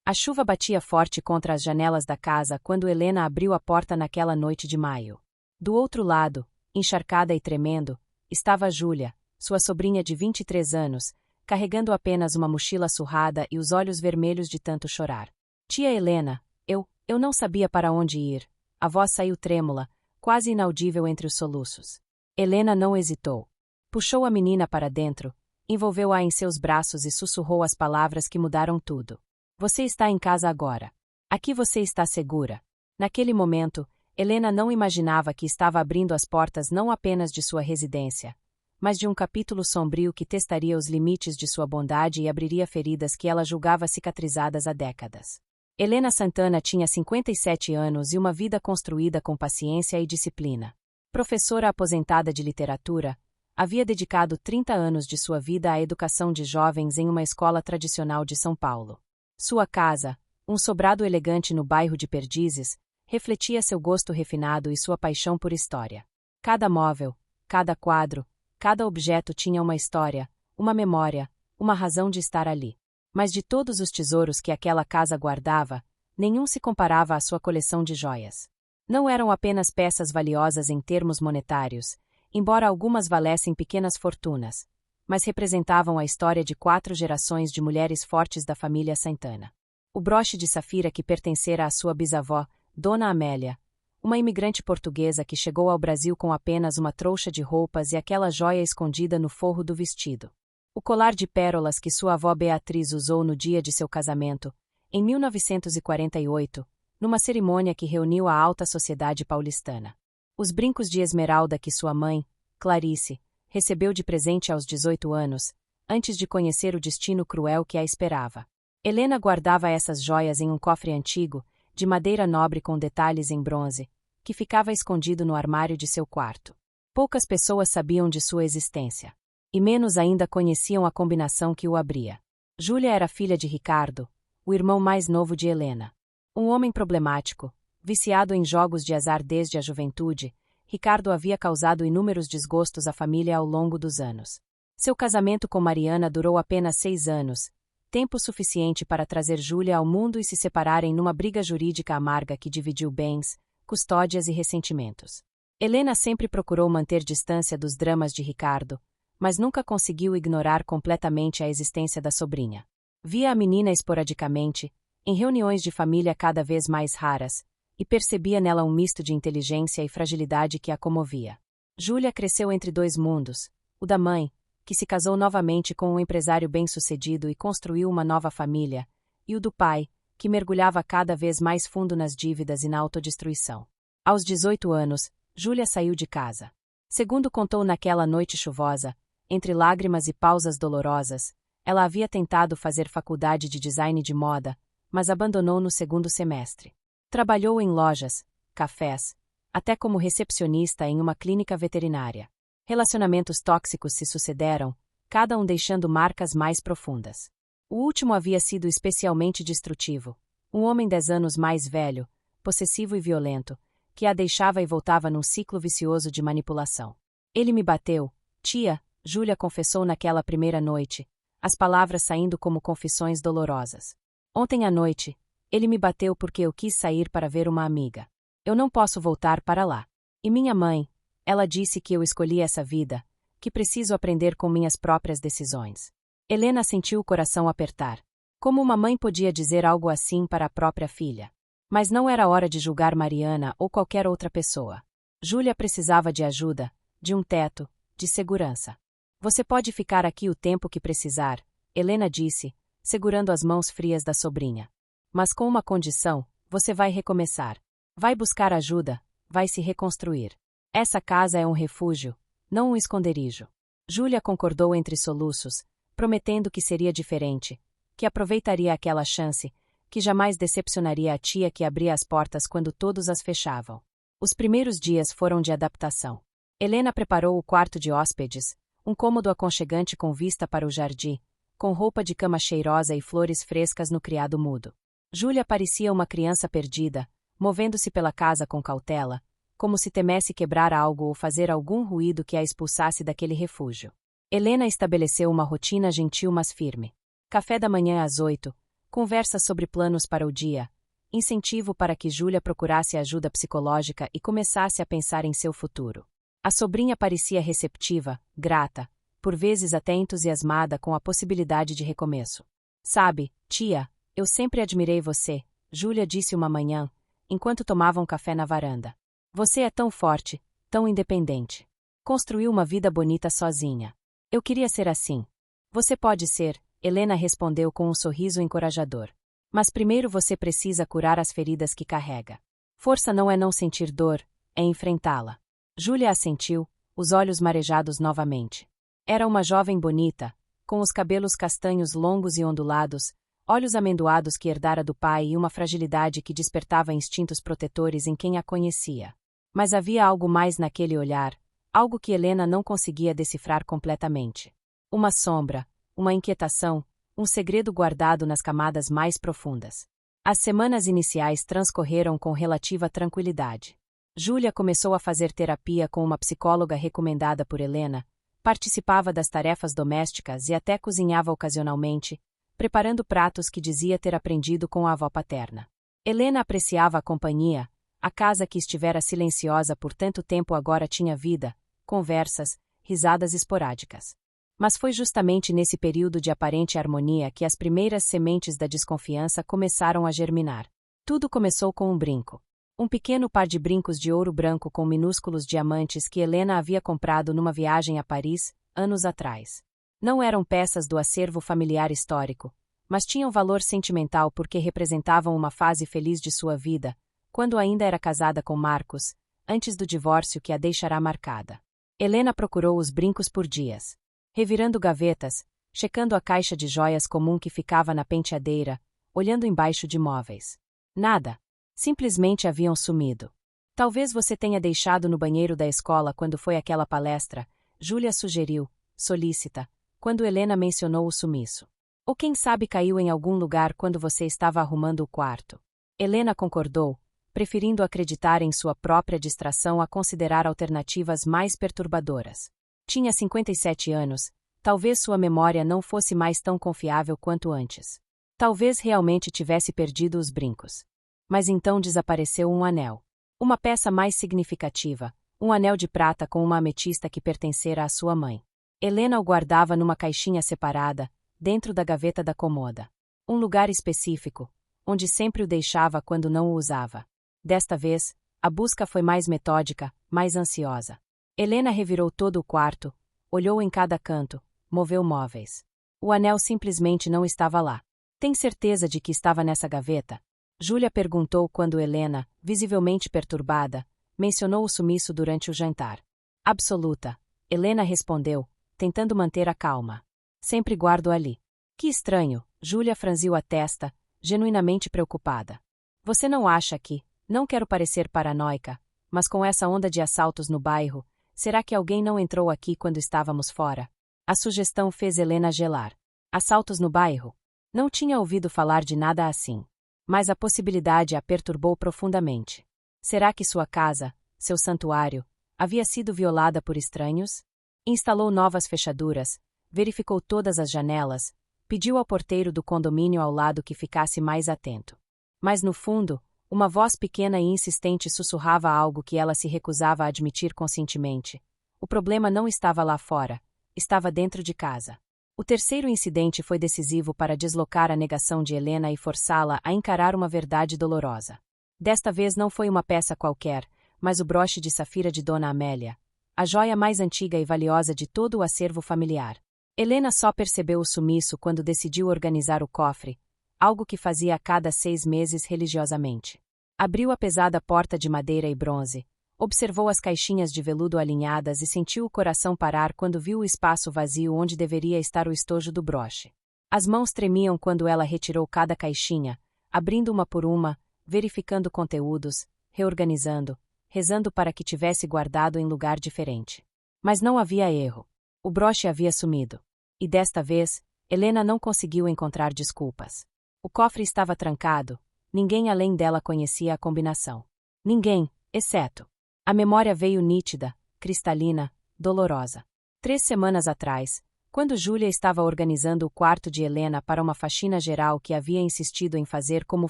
A chuva batia forte contra as janelas da casa quando Helena abriu a porta naquela noite de maio. Do outro lado, encharcada e tremendo, estava Júlia, sua sobrinha de 23 anos, carregando apenas uma mochila surrada e os olhos vermelhos de tanto chorar. Tia Helena, eu não sabia para onde ir. A voz saiu trêmula, quase inaudível entre os soluços. Helena não hesitou. Puxou a menina para dentro, envolveu-a em seus braços e sussurrou as palavras que mudaram tudo. Você está em casa agora. Aqui você está segura. Naquele momento, Helena não imaginava que estava abrindo as portas não apenas de sua residência, mas de um capítulo sombrio que testaria os limites de sua bondade e abriria feridas que ela julgava cicatrizadas há décadas. Helena Santana tinha 57 anos e uma vida construída com paciência e disciplina. Professora aposentada de literatura, havia dedicado 30 anos de sua vida à educação de jovens em uma escola tradicional de São Paulo. Sua casa, um sobrado elegante no bairro de Perdizes, refletia seu gosto refinado e sua paixão por história. Cada móvel, cada quadro, cada objeto tinha uma história, uma memória, uma razão de estar ali. Mas de todos os tesouros que aquela casa guardava, nenhum se comparava à sua coleção de joias. Não eram apenas peças valiosas em termos monetários, embora algumas valessem pequenas fortunas, mas representavam a história de 4 gerações de mulheres fortes da família Santana. O broche de safira que pertencera à sua bisavó, Dona Amélia, uma imigrante portuguesa que chegou ao Brasil com apenas uma trouxa de roupas e aquela joia escondida no forro do vestido. O colar de pérolas que sua avó Beatriz usou no dia de seu casamento, em 1948, numa cerimônia que reuniu a alta sociedade paulistana. Os brincos de esmeralda que sua mãe, Clarice, recebeu de presente aos 18 anos, antes de conhecer o destino cruel que a esperava. Helena guardava essas joias em um cofre antigo, de madeira nobre com detalhes em bronze, que ficava escondido no armário de seu quarto. Poucas pessoas sabiam de sua existência. E menos ainda conheciam a combinação que o abria. Júlia era filha de Ricardo, o irmão mais novo de Helena. Um homem problemático, viciado em jogos de azar desde a juventude, Ricardo havia causado inúmeros desgostos à família ao longo dos anos. Seu casamento com Mariana durou apenas 6 anos, tempo suficiente para trazer Júlia ao mundo e se separarem numa briga jurídica amarga que dividiu bens, custódias e ressentimentos. Helena sempre procurou manter distância dos dramas de Ricardo, mas nunca conseguiu ignorar completamente a existência da sobrinha. Via a menina esporadicamente, em reuniões de família cada vez mais raras, e percebia nela um misto de inteligência e fragilidade que a comovia. Júlia cresceu entre 2 mundos, o da mãe, que se casou novamente com um empresário bem-sucedido e construiu uma nova família, e o do pai, que mergulhava cada vez mais fundo nas dívidas e na autodestruição. Aos 18 anos, Júlia saiu de casa. Segundo contou naquela noite chuvosa, entre lágrimas e pausas dolorosas, ela havia tentado fazer faculdade de design de moda, mas abandonou no 2º semestre. Trabalhou em lojas, cafés, até como recepcionista em uma clínica veterinária. Relacionamentos tóxicos se sucederam, cada um deixando marcas mais profundas. O último havia sido especialmente destrutivo. Um homem 10 anos mais velho, possessivo e violento, que a deixava e voltava num ciclo vicioso de manipulação. Ele me bateu, tia, Júlia confessou naquela primeira noite, as palavras saindo como confissões dolorosas. Ontem à noite, ele me bateu porque eu quis sair para ver uma amiga. Eu não posso voltar para lá. E minha mãe, ela disse que eu escolhi essa vida, que preciso aprender com minhas próprias decisões. Helena sentiu o coração apertar. Como uma mãe podia dizer algo assim para a própria filha? Mas não era hora de julgar Mariana ou qualquer outra pessoa. Júlia precisava de ajuda, de um teto, de segurança. Você pode ficar aqui o tempo que precisar, Helena disse, segurando as mãos frias da sobrinha. Mas com uma condição, você vai recomeçar. Vai buscar ajuda, vai se reconstruir. Essa casa é um refúgio, não um esconderijo. Júlia concordou entre soluços, prometendo que seria diferente, que aproveitaria aquela chance, que jamais decepcionaria a tia que abria as portas quando todos as fechavam. Os primeiros dias foram de adaptação. Helena preparou o quarto de hóspedes, um cômodo aconchegante com vista para o jardim, com roupa de cama cheirosa e flores frescas no criado mudo. Júlia parecia uma criança perdida, movendo-se pela casa com cautela, como se temesse quebrar algo ou fazer algum ruído que a expulsasse daquele refúgio. Helena estabeleceu uma rotina gentil mas firme. Café da manhã às 8, conversa sobre planos para o dia, incentivo para que Júlia procurasse ajuda psicológica e começasse a pensar em seu futuro. A sobrinha parecia receptiva, grata, por vezes até entusiasmada com a possibilidade de recomeço. Sabe, tia, eu sempre admirei você, Júlia disse uma manhã, enquanto tomavam café na varanda. Você é tão forte, tão independente. Construiu uma vida bonita sozinha. Eu queria ser assim. Você pode ser, Helena respondeu com um sorriso encorajador. Mas primeiro você precisa curar as feridas que carrega. Força não é não sentir dor, é enfrentá-la. Júlia assentiu, os olhos marejados novamente. Era uma jovem bonita, com os cabelos castanhos longos e ondulados, olhos amendoados que herdara do pai e uma fragilidade que despertava instintos protetores em quem a conhecia. Mas havia algo mais naquele olhar, algo que Helena não conseguia decifrar completamente. Uma sombra, uma inquietação, um segredo guardado nas camadas mais profundas. As semanas iniciais transcorreram com relativa tranquilidade. Júlia começou a fazer terapia com uma psicóloga recomendada por Helena, participava das tarefas domésticas e até cozinhava ocasionalmente, preparando pratos que dizia ter aprendido com a avó paterna. Helena apreciava a companhia, a casa que estivera silenciosa por tanto tempo agora tinha vida, conversas, risadas esporádicas. Mas foi justamente nesse período de aparente harmonia que as primeiras sementes da desconfiança começaram a germinar. Tudo começou com um brinco. Um pequeno par de brincos de ouro branco com minúsculos diamantes que Helena havia comprado numa viagem a Paris, anos atrás. Não eram peças do acervo familiar histórico, mas tinham valor sentimental porque representavam uma fase feliz de sua vida, quando ainda era casada com Marcos, antes do divórcio que a deixará marcada. Helena procurou os brincos por dias. Revirando gavetas, checando a caixa de joias comum que ficava na penteadeira, olhando embaixo de móveis. Nada. Simplesmente haviam sumido. Talvez você tenha deixado no banheiro da escola quando foi aquela palestra, Júlia sugeriu, solícita, quando Helena mencionou o sumiço. Ou quem sabe caiu em algum lugar quando você estava arrumando o quarto. Helena concordou, preferindo acreditar em sua própria distração a considerar alternativas mais perturbadoras. Tinha 57 anos, talvez sua memória não fosse mais tão confiável quanto antes. Talvez realmente tivesse perdido os brincos. Mas então desapareceu um anel. Uma peça mais significativa, um anel de prata com uma ametista que pertencera à sua mãe. Helena o guardava numa caixinha separada, dentro da gaveta da cômoda. Um lugar específico, onde sempre o deixava quando não o usava. Desta vez, a busca foi mais metódica, mais ansiosa. Helena revirou todo o quarto, olhou em cada canto, moveu móveis. O anel simplesmente não estava lá. Tem certeza de que estava nessa gaveta? Júlia perguntou quando Helena, visivelmente perturbada, mencionou o sumiço durante o jantar. Absoluta, Helena respondeu, tentando manter a calma. Sempre guardo ali. Que estranho, Júlia franziu a testa, genuinamente preocupada. Você não acha que, não quero parecer paranoica, mas com essa onda de assaltos no bairro, será que alguém não entrou aqui quando estávamos fora? A sugestão fez Helena gelar. Assaltos no bairro? Não tinha ouvido falar de nada assim. Mas a possibilidade a perturbou profundamente. Será que sua casa, seu santuário, havia sido violada por estranhos? Instalou novas fechaduras, verificou todas as janelas, pediu ao porteiro do condomínio ao lado que ficasse mais atento. Mas no fundo, uma voz pequena e insistente sussurrava algo que ela se recusava a admitir conscientemente. O problema não estava lá fora, estava dentro de casa. O terceiro incidente foi decisivo para deslocar a negação de Helena e forçá-la a encarar uma verdade dolorosa. Desta vez não foi uma peça qualquer, mas o broche de safira de Dona Amélia, a joia mais antiga e valiosa de todo o acervo familiar. Helena só percebeu o sumiço quando decidiu organizar o cofre, algo que fazia a cada 6 meses religiosamente. Abriu a pesada porta de madeira e bronze, observou as caixinhas de veludo alinhadas e sentiu o coração parar quando viu o espaço vazio onde deveria estar o estojo do broche. As mãos tremiam quando ela retirou cada caixinha, abrindo uma por uma, verificando conteúdos, reorganizando, rezando para que tivesse guardado em lugar diferente. Mas não havia erro. O broche havia sumido. E desta vez, Helena não conseguiu encontrar desculpas. O cofre estava trancado, ninguém além dela conhecia a combinação. Ninguém, exceto. A memória veio nítida, cristalina, dolorosa. 3 semanas atrás, Quando Júlia estava organizando o quarto de Helena para uma faxina geral que havia insistido em fazer como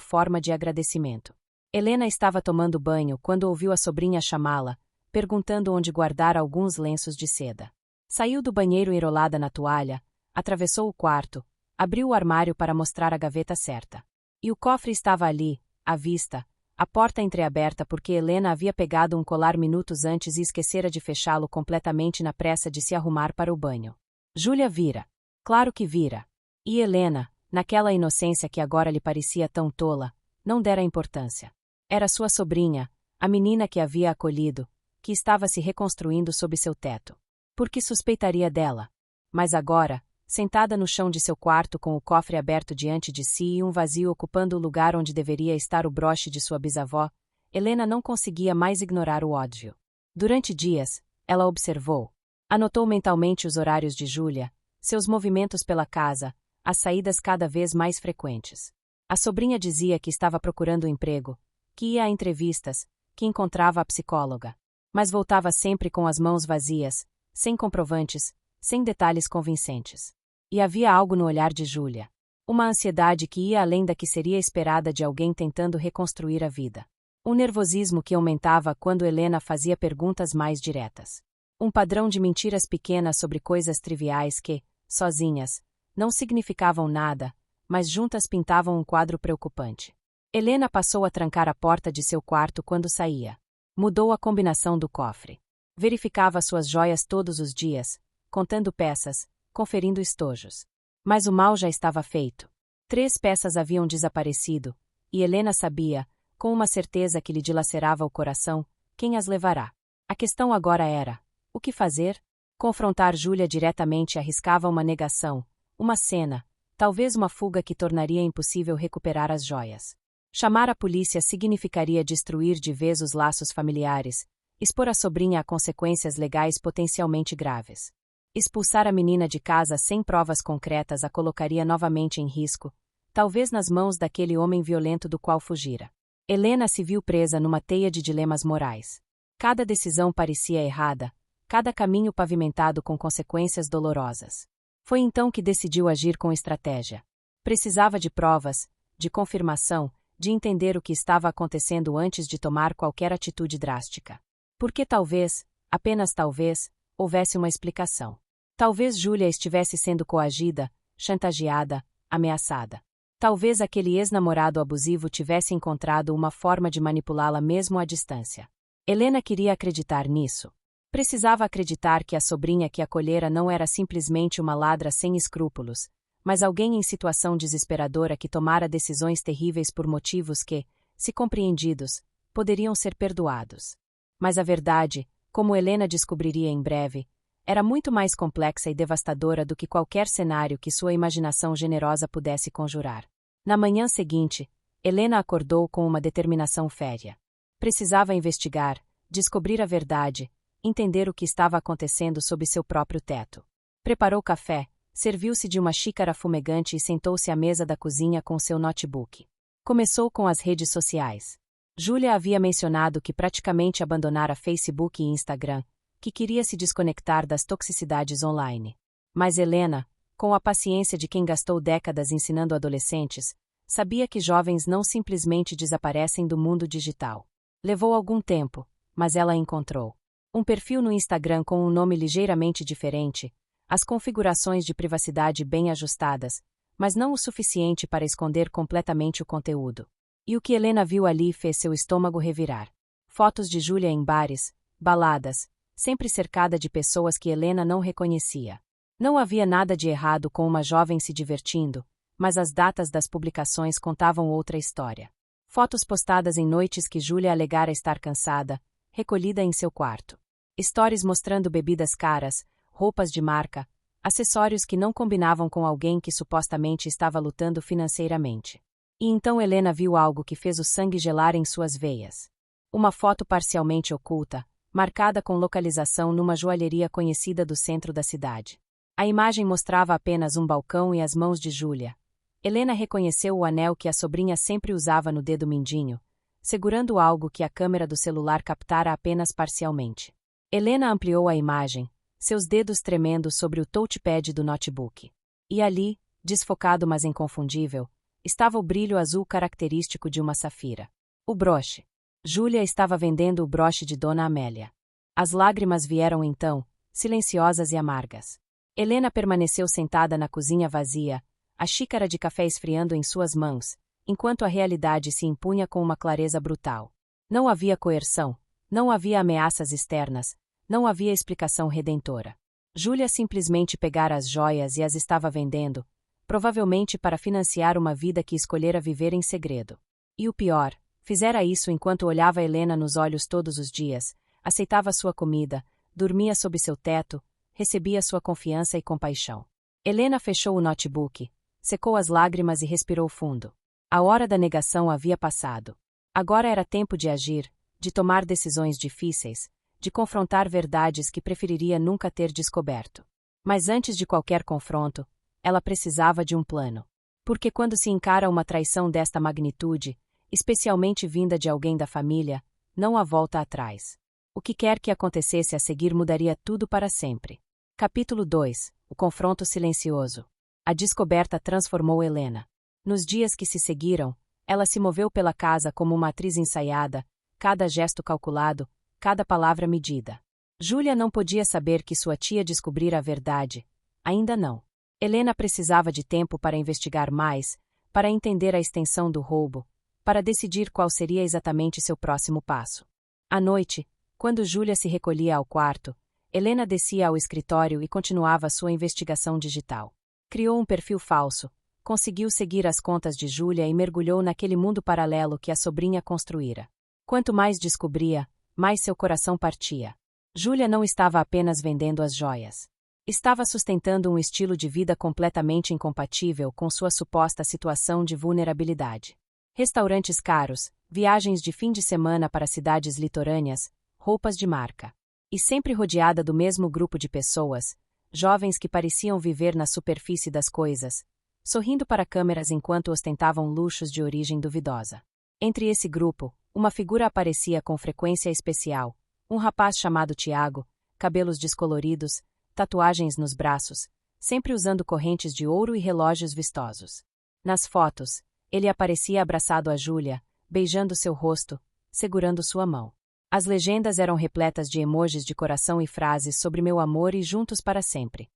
forma de agradecimento. Helena estava tomando banho quando ouviu a sobrinha chamá-la, perguntando onde guardar alguns lenços de seda. Saiu do banheiro enrolada na toalha, atravessou o quarto, abriu o armário para mostrar a gaveta certa. E o cofre estava ali, à vista, a porta entreaberta porque Helena havia pegado um colar minutos antes e esquecera de fechá-lo completamente na pressa de se arrumar para o banho. Júlia vira. Claro que vira. E Helena, naquela inocência que agora lhe parecia tão tola, não dera importância. Era sua sobrinha, a menina que havia acolhido, que estava se reconstruindo sob seu teto. Por que suspeitaria dela? Mas agora, sentada no chão de seu quarto com o cofre aberto diante de si e um vazio ocupando o lugar onde deveria estar o broche de sua bisavó, Helena não conseguia mais ignorar o óbvio. Durante dias, ela observou. Anotou mentalmente os horários de Júlia, seus movimentos pela casa, as saídas cada vez mais frequentes. A sobrinha dizia que estava procurando emprego, que ia a entrevistas, que encontrava a psicóloga. Mas voltava sempre com as mãos vazias, sem comprovantes, sem detalhes convincentes. E havia algo no olhar de Júlia. Uma ansiedade que ia além da que seria esperada de alguém tentando reconstruir a vida. Um nervosismo que aumentava quando Helena fazia perguntas mais diretas. Um padrão de mentiras pequenas sobre coisas triviais que, sozinhas, não significavam nada, mas juntas pintavam um quadro preocupante. Helena passou a trancar a porta de seu quarto quando saía. Mudou a combinação do cofre. Verificava suas joias todos os dias, contando peças, conferindo estojos. Mas o mal já estava feito. 3 peças haviam desaparecido, e Helena sabia, com uma certeza que lhe dilacerava o coração, quem as levará. A questão agora era: o que fazer? Confrontar Júlia diretamente arriscava uma negação, uma cena, talvez uma fuga que tornaria impossível recuperar as joias. Chamar a polícia significaria destruir de vez os laços familiares, expor a sobrinha a consequências legais potencialmente graves. Expulsar a menina de casa sem provas concretas a colocaria novamente em risco, talvez nas mãos daquele homem violento do qual fugira. Helena se viu presa numa teia de dilemas morais. Cada decisão parecia errada, cada caminho pavimentado com consequências dolorosas. Foi então que decidiu agir com estratégia. Precisava de provas, de confirmação, de entender o que estava acontecendo antes de tomar qualquer atitude drástica. Porque talvez, apenas talvez, houvesse uma explicação. Talvez Júlia estivesse sendo coagida, chantageada, ameaçada. Talvez aquele ex-namorado abusivo tivesse encontrado uma forma de manipulá-la mesmo à distância. Helena queria acreditar nisso. Precisava acreditar que a sobrinha que acolhera não era simplesmente uma ladra sem escrúpulos, mas alguém em situação desesperadora que tomara decisões terríveis por motivos que, se compreendidos, poderiam ser perdoados. Mas a verdade, como Helena descobriria em breve, era muito mais complexa e devastadora do que qualquer cenário que sua imaginação generosa pudesse conjurar. Na manhã seguinte, Helena acordou com uma determinação férrea. Precisava investigar, descobrir a verdade, entender o que estava acontecendo sob seu próprio teto. Preparou café, serviu-se de uma xícara fumegante e sentou-se à mesa da cozinha com seu notebook. Começou com as redes sociais. Júlia havia mencionado que praticamente abandonara Facebook e Instagram, que queria se desconectar das toxicidades online. Mas Helena, com a paciência de quem gastou décadas ensinando adolescentes, sabia que jovens não simplesmente desaparecem do mundo digital. Levou algum tempo, mas ela encontrou. Um perfil no Instagram com um nome ligeiramente diferente, as configurações de privacidade bem ajustadas, mas não o suficiente para esconder completamente o conteúdo. E o que Helena viu ali fez seu estômago revirar. Fotos de Júlia em bares, baladas, sempre cercada de pessoas que Helena não reconhecia. Não havia nada de errado com uma jovem se divertindo, mas as datas das publicações contavam outra história. Fotos postadas em noites que Júlia alegara estar cansada, recolhida em seu quarto. Stories mostrando bebidas caras, roupas de marca, acessórios que não combinavam com alguém que supostamente estava lutando financeiramente. E então Helena viu algo que fez o sangue gelar em suas veias. Uma foto parcialmente oculta, marcada com localização numa joalheria conhecida do centro da cidade. A imagem mostrava apenas um balcão e as mãos de Júlia. Helena reconheceu o anel que a sobrinha sempre usava no dedo mindinho, segurando algo que a câmera do celular captara apenas parcialmente. Helena ampliou a imagem, seus dedos tremendo sobre o touchpad do notebook. E ali, desfocado mas inconfundível, estava o brilho azul característico de uma safira. O broche. Júlia estava vendendo o broche de Dona Amélia. As lágrimas vieram então, silenciosas e amargas. Helena permaneceu sentada na cozinha vazia, a xícara de café esfriando em suas mãos, enquanto a realidade se impunha com uma clareza brutal. Não havia coerção, não havia ameaças externas, não havia explicação redentora. Júlia simplesmente pegara as joias e as estava vendendo, provavelmente para financiar uma vida que escolhera viver em segredo. E o pior, fizera isso enquanto olhava Helena nos olhos todos os dias, aceitava sua comida, dormia sob seu teto, recebia sua confiança e compaixão. Helena fechou o notebook, secou as lágrimas e respirou fundo. A hora da negação havia passado. Agora era tempo de agir, de tomar decisões difíceis, de confrontar verdades que preferiria nunca ter descoberto. Mas antes de qualquer confronto, ela precisava de um plano. Porque quando se encara uma traição desta magnitude, especialmente vinda de alguém da família, não há volta atrás. O que quer que acontecesse a seguir mudaria tudo para sempre. Capítulo 2. O confronto silencioso. A descoberta transformou Helena. Nos dias que se seguiram, ela se moveu pela casa como uma atriz ensaiada, cada gesto calculado, cada palavra medida. Júlia não podia saber que sua tia descobrira a verdade. Ainda não. Helena precisava de tempo para investigar mais, para entender a extensão do roubo, para decidir qual seria exatamente seu próximo passo. À noite, quando Júlia se recolhia ao quarto, Helena descia ao escritório e continuava sua investigação digital. Criou um perfil falso, conseguiu seguir as contas de Júlia e mergulhou naquele mundo paralelo que a sobrinha construíra. Quanto mais descobria, mais seu coração partia. Júlia não estava apenas vendendo as joias. Estava sustentando um estilo de vida completamente incompatível com sua suposta situação de vulnerabilidade. Restaurantes caros, viagens de fim de semana para cidades litorâneas, roupas de marca. E sempre rodeada do mesmo grupo de pessoas, jovens que pareciam viver na superfície das coisas, sorrindo para câmeras enquanto ostentavam luxos de origem duvidosa. Entre esse grupo, uma figura aparecia com frequência especial, um rapaz chamado Tiago, cabelos descoloridos, tatuagens nos braços, sempre usando correntes de ouro e relógios vistosos. Nas fotos, ele aparecia abraçado a Júlia, beijando seu rosto, segurando sua mão. As legendas eram repletas de emojis de coração e frases sobre meu amor e juntos para sempre.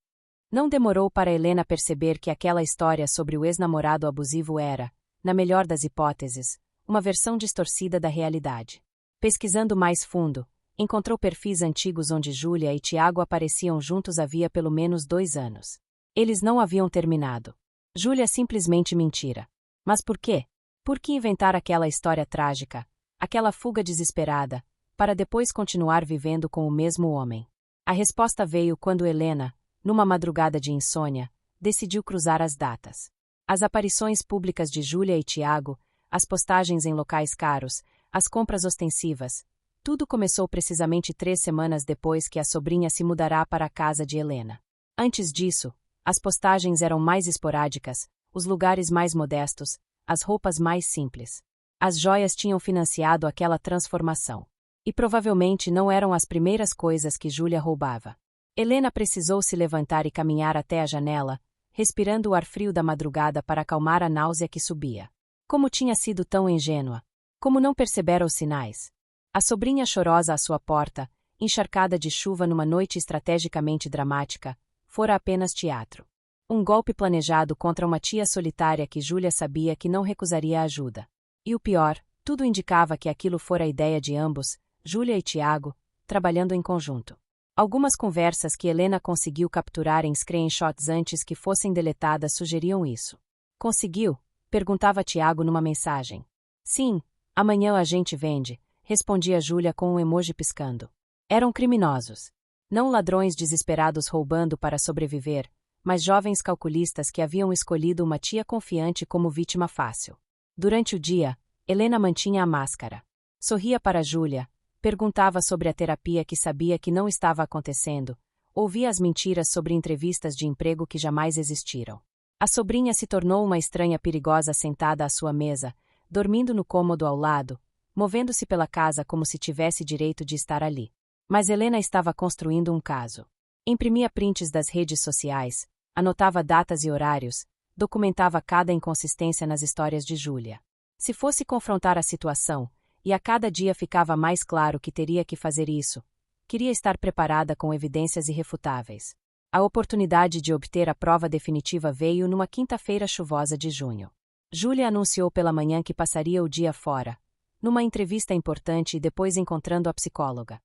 Não demorou para Helena perceber que aquela história sobre o ex-namorado abusivo era, na melhor das hipóteses, uma versão distorcida da realidade. Pesquisando mais fundo, encontrou perfis antigos onde Júlia e Tiago apareciam juntos havia pelo menos 2 anos. Eles não haviam terminado. Júlia simplesmente mentira. Mas por quê? Por que inventar aquela história trágica, aquela fuga desesperada, para depois continuar vivendo com o mesmo homem? A resposta veio quando Helena, numa madrugada de insônia, decidiu cruzar as datas. As aparições públicas de Júlia e Tiago, as postagens em locais caros, as compras ostensivas, tudo começou precisamente 3 semanas depois que a sobrinha se mudará para a casa de Helena. Antes disso, as postagens eram mais esporádicas, os lugares mais modestos, as roupas mais simples. As joias tinham financiado aquela transformação. E provavelmente não eram as primeiras coisas que Júlia roubava. Helena precisou se levantar e caminhar até a janela, respirando o ar frio da madrugada para acalmar a náusea que subia. Como tinha sido tão ingênua? Como não percebera os sinais? A sobrinha chorosa à sua porta, encharcada de chuva numa noite estrategicamente dramática, fora apenas teatro. Um golpe planejado contra uma tia solitária que Júlia sabia que não recusaria ajuda. E o pior, tudo indicava que aquilo fora a ideia de ambos, Júlia e Tiago, trabalhando em conjunto. Algumas conversas que Helena conseguiu capturar em screenshots antes que fossem deletadas sugeriam isso. Conseguiu? Perguntava Tiago numa mensagem. Sim, amanhã a gente vende, respondia Júlia com um emoji piscando. Eram criminosos. Não ladrões desesperados roubando para sobreviver, mas jovens calculistas que haviam escolhido uma tia confiante como vítima fácil. Durante o dia, Helena mantinha a máscara. Sorria para Júlia, perguntava sobre a terapia que sabia que não estava acontecendo, ouvia as mentiras sobre entrevistas de emprego que jamais existiram. A sobrinha se tornou uma estranha perigosa sentada à sua mesa, dormindo no cômodo ao lado, movendo-se pela casa como se tivesse direito de estar ali. Mas Helena estava construindo um caso. Imprimia prints das redes sociais, anotava datas e horários, documentava cada inconsistência nas histórias de Júlia. Se fosse confrontar a situação, e a cada dia ficava mais claro que teria que fazer isso, queria estar preparada com evidências irrefutáveis. A oportunidade de obter a prova definitiva veio numa quinta-feira chuvosa de junho. Júlia anunciou pela manhã que passaria o dia fora, numa entrevista importante e depois encontrando a psicóloga.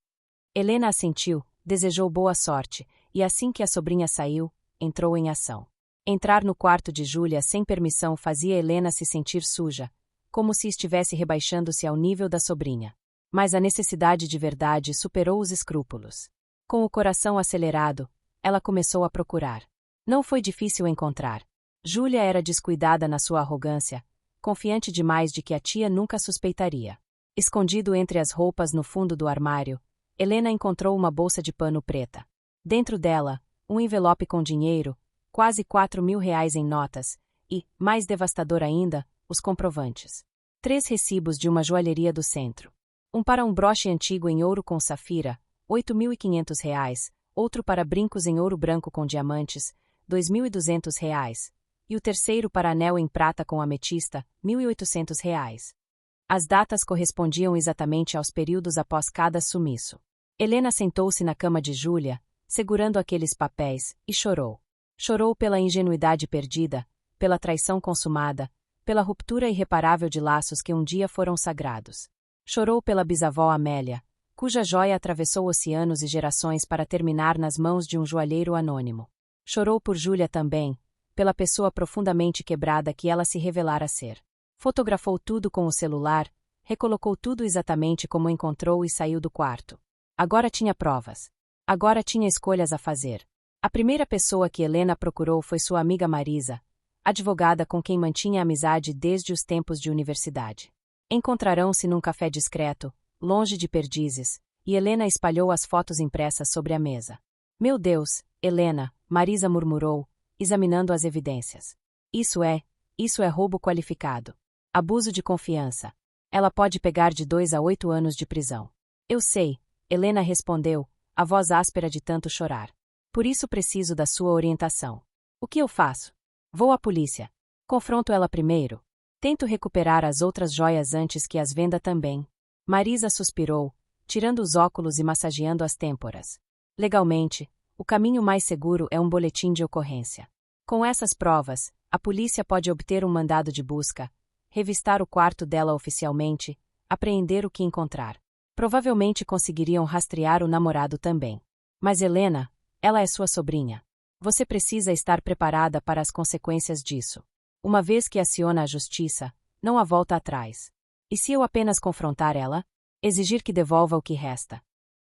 Helena assentiu, desejou boa sorte, e assim que a sobrinha saiu, entrou em ação. Entrar no quarto de Júlia sem permissão fazia Helena se sentir suja, como se estivesse rebaixando-se ao nível da sobrinha. Mas a necessidade de verdade superou os escrúpulos. Com o coração acelerado, ela começou a procurar. Não foi difícil encontrar. Júlia era descuidada na sua arrogância, confiante demais de que a tia nunca suspeitaria. Escondido entre as roupas no fundo do armário, Helena encontrou uma bolsa de pano preta. Dentro dela, um envelope com dinheiro, quase R$ 4.000 em notas, e, mais devastador ainda, os comprovantes. 3 recibos de uma joalheria do centro. Um para um broche antigo em ouro com safira, R$ 8.500, outro para brincos em ouro branco com diamantes, R$ 2.200, e o terceiro para anel em prata com ametista, R$ 1.800. As datas correspondiam exatamente aos períodos após cada sumiço. Helena sentou-se na cama de Júlia, segurando aqueles papéis, e chorou. Chorou pela ingenuidade perdida, pela traição consumada, pela ruptura irreparável de laços que um dia foram sagrados. Chorou pela bisavó Amélia, cuja joia atravessou oceanos e gerações para terminar nas mãos de um joalheiro anônimo. Chorou por Júlia também, pela pessoa profundamente quebrada que ela se revelara ser. Fotografou tudo com o celular, recolocou tudo exatamente como encontrou e saiu do quarto. Agora tinha provas. Agora tinha escolhas a fazer. A primeira pessoa que Helena procurou foi sua amiga Marisa, advogada com quem mantinha amizade desde os tempos de universidade. Encontrarão-se num café discreto, longe de perdizes, e Helena espalhou as fotos impressas sobre a mesa. Meu Deus, Helena, Marisa murmurou, examinando as evidências. Isso é roubo qualificado. Abuso de confiança. Ela pode pegar de 2 a 8 anos de prisão. Eu sei, Helena respondeu, a voz áspera de tanto chorar. Por isso preciso da sua orientação. O que eu faço? Vou à polícia. Confronto ela primeiro. Tento recuperar as outras joias antes que as venda também. Marisa suspirou, tirando os óculos e massageando as têmporas. Legalmente, o caminho mais seguro é um boletim de ocorrência. Com essas provas, a polícia pode obter um mandado de busca, revistar o quarto dela oficialmente, apreender o que encontrar. Provavelmente conseguiriam rastrear o namorado também. Mas Helena, ela é sua sobrinha. Você precisa estar preparada para as consequências disso. Uma vez que aciona a justiça, não há volta atrás. E se eu apenas confrontar ela? Exigir que devolva o que resta?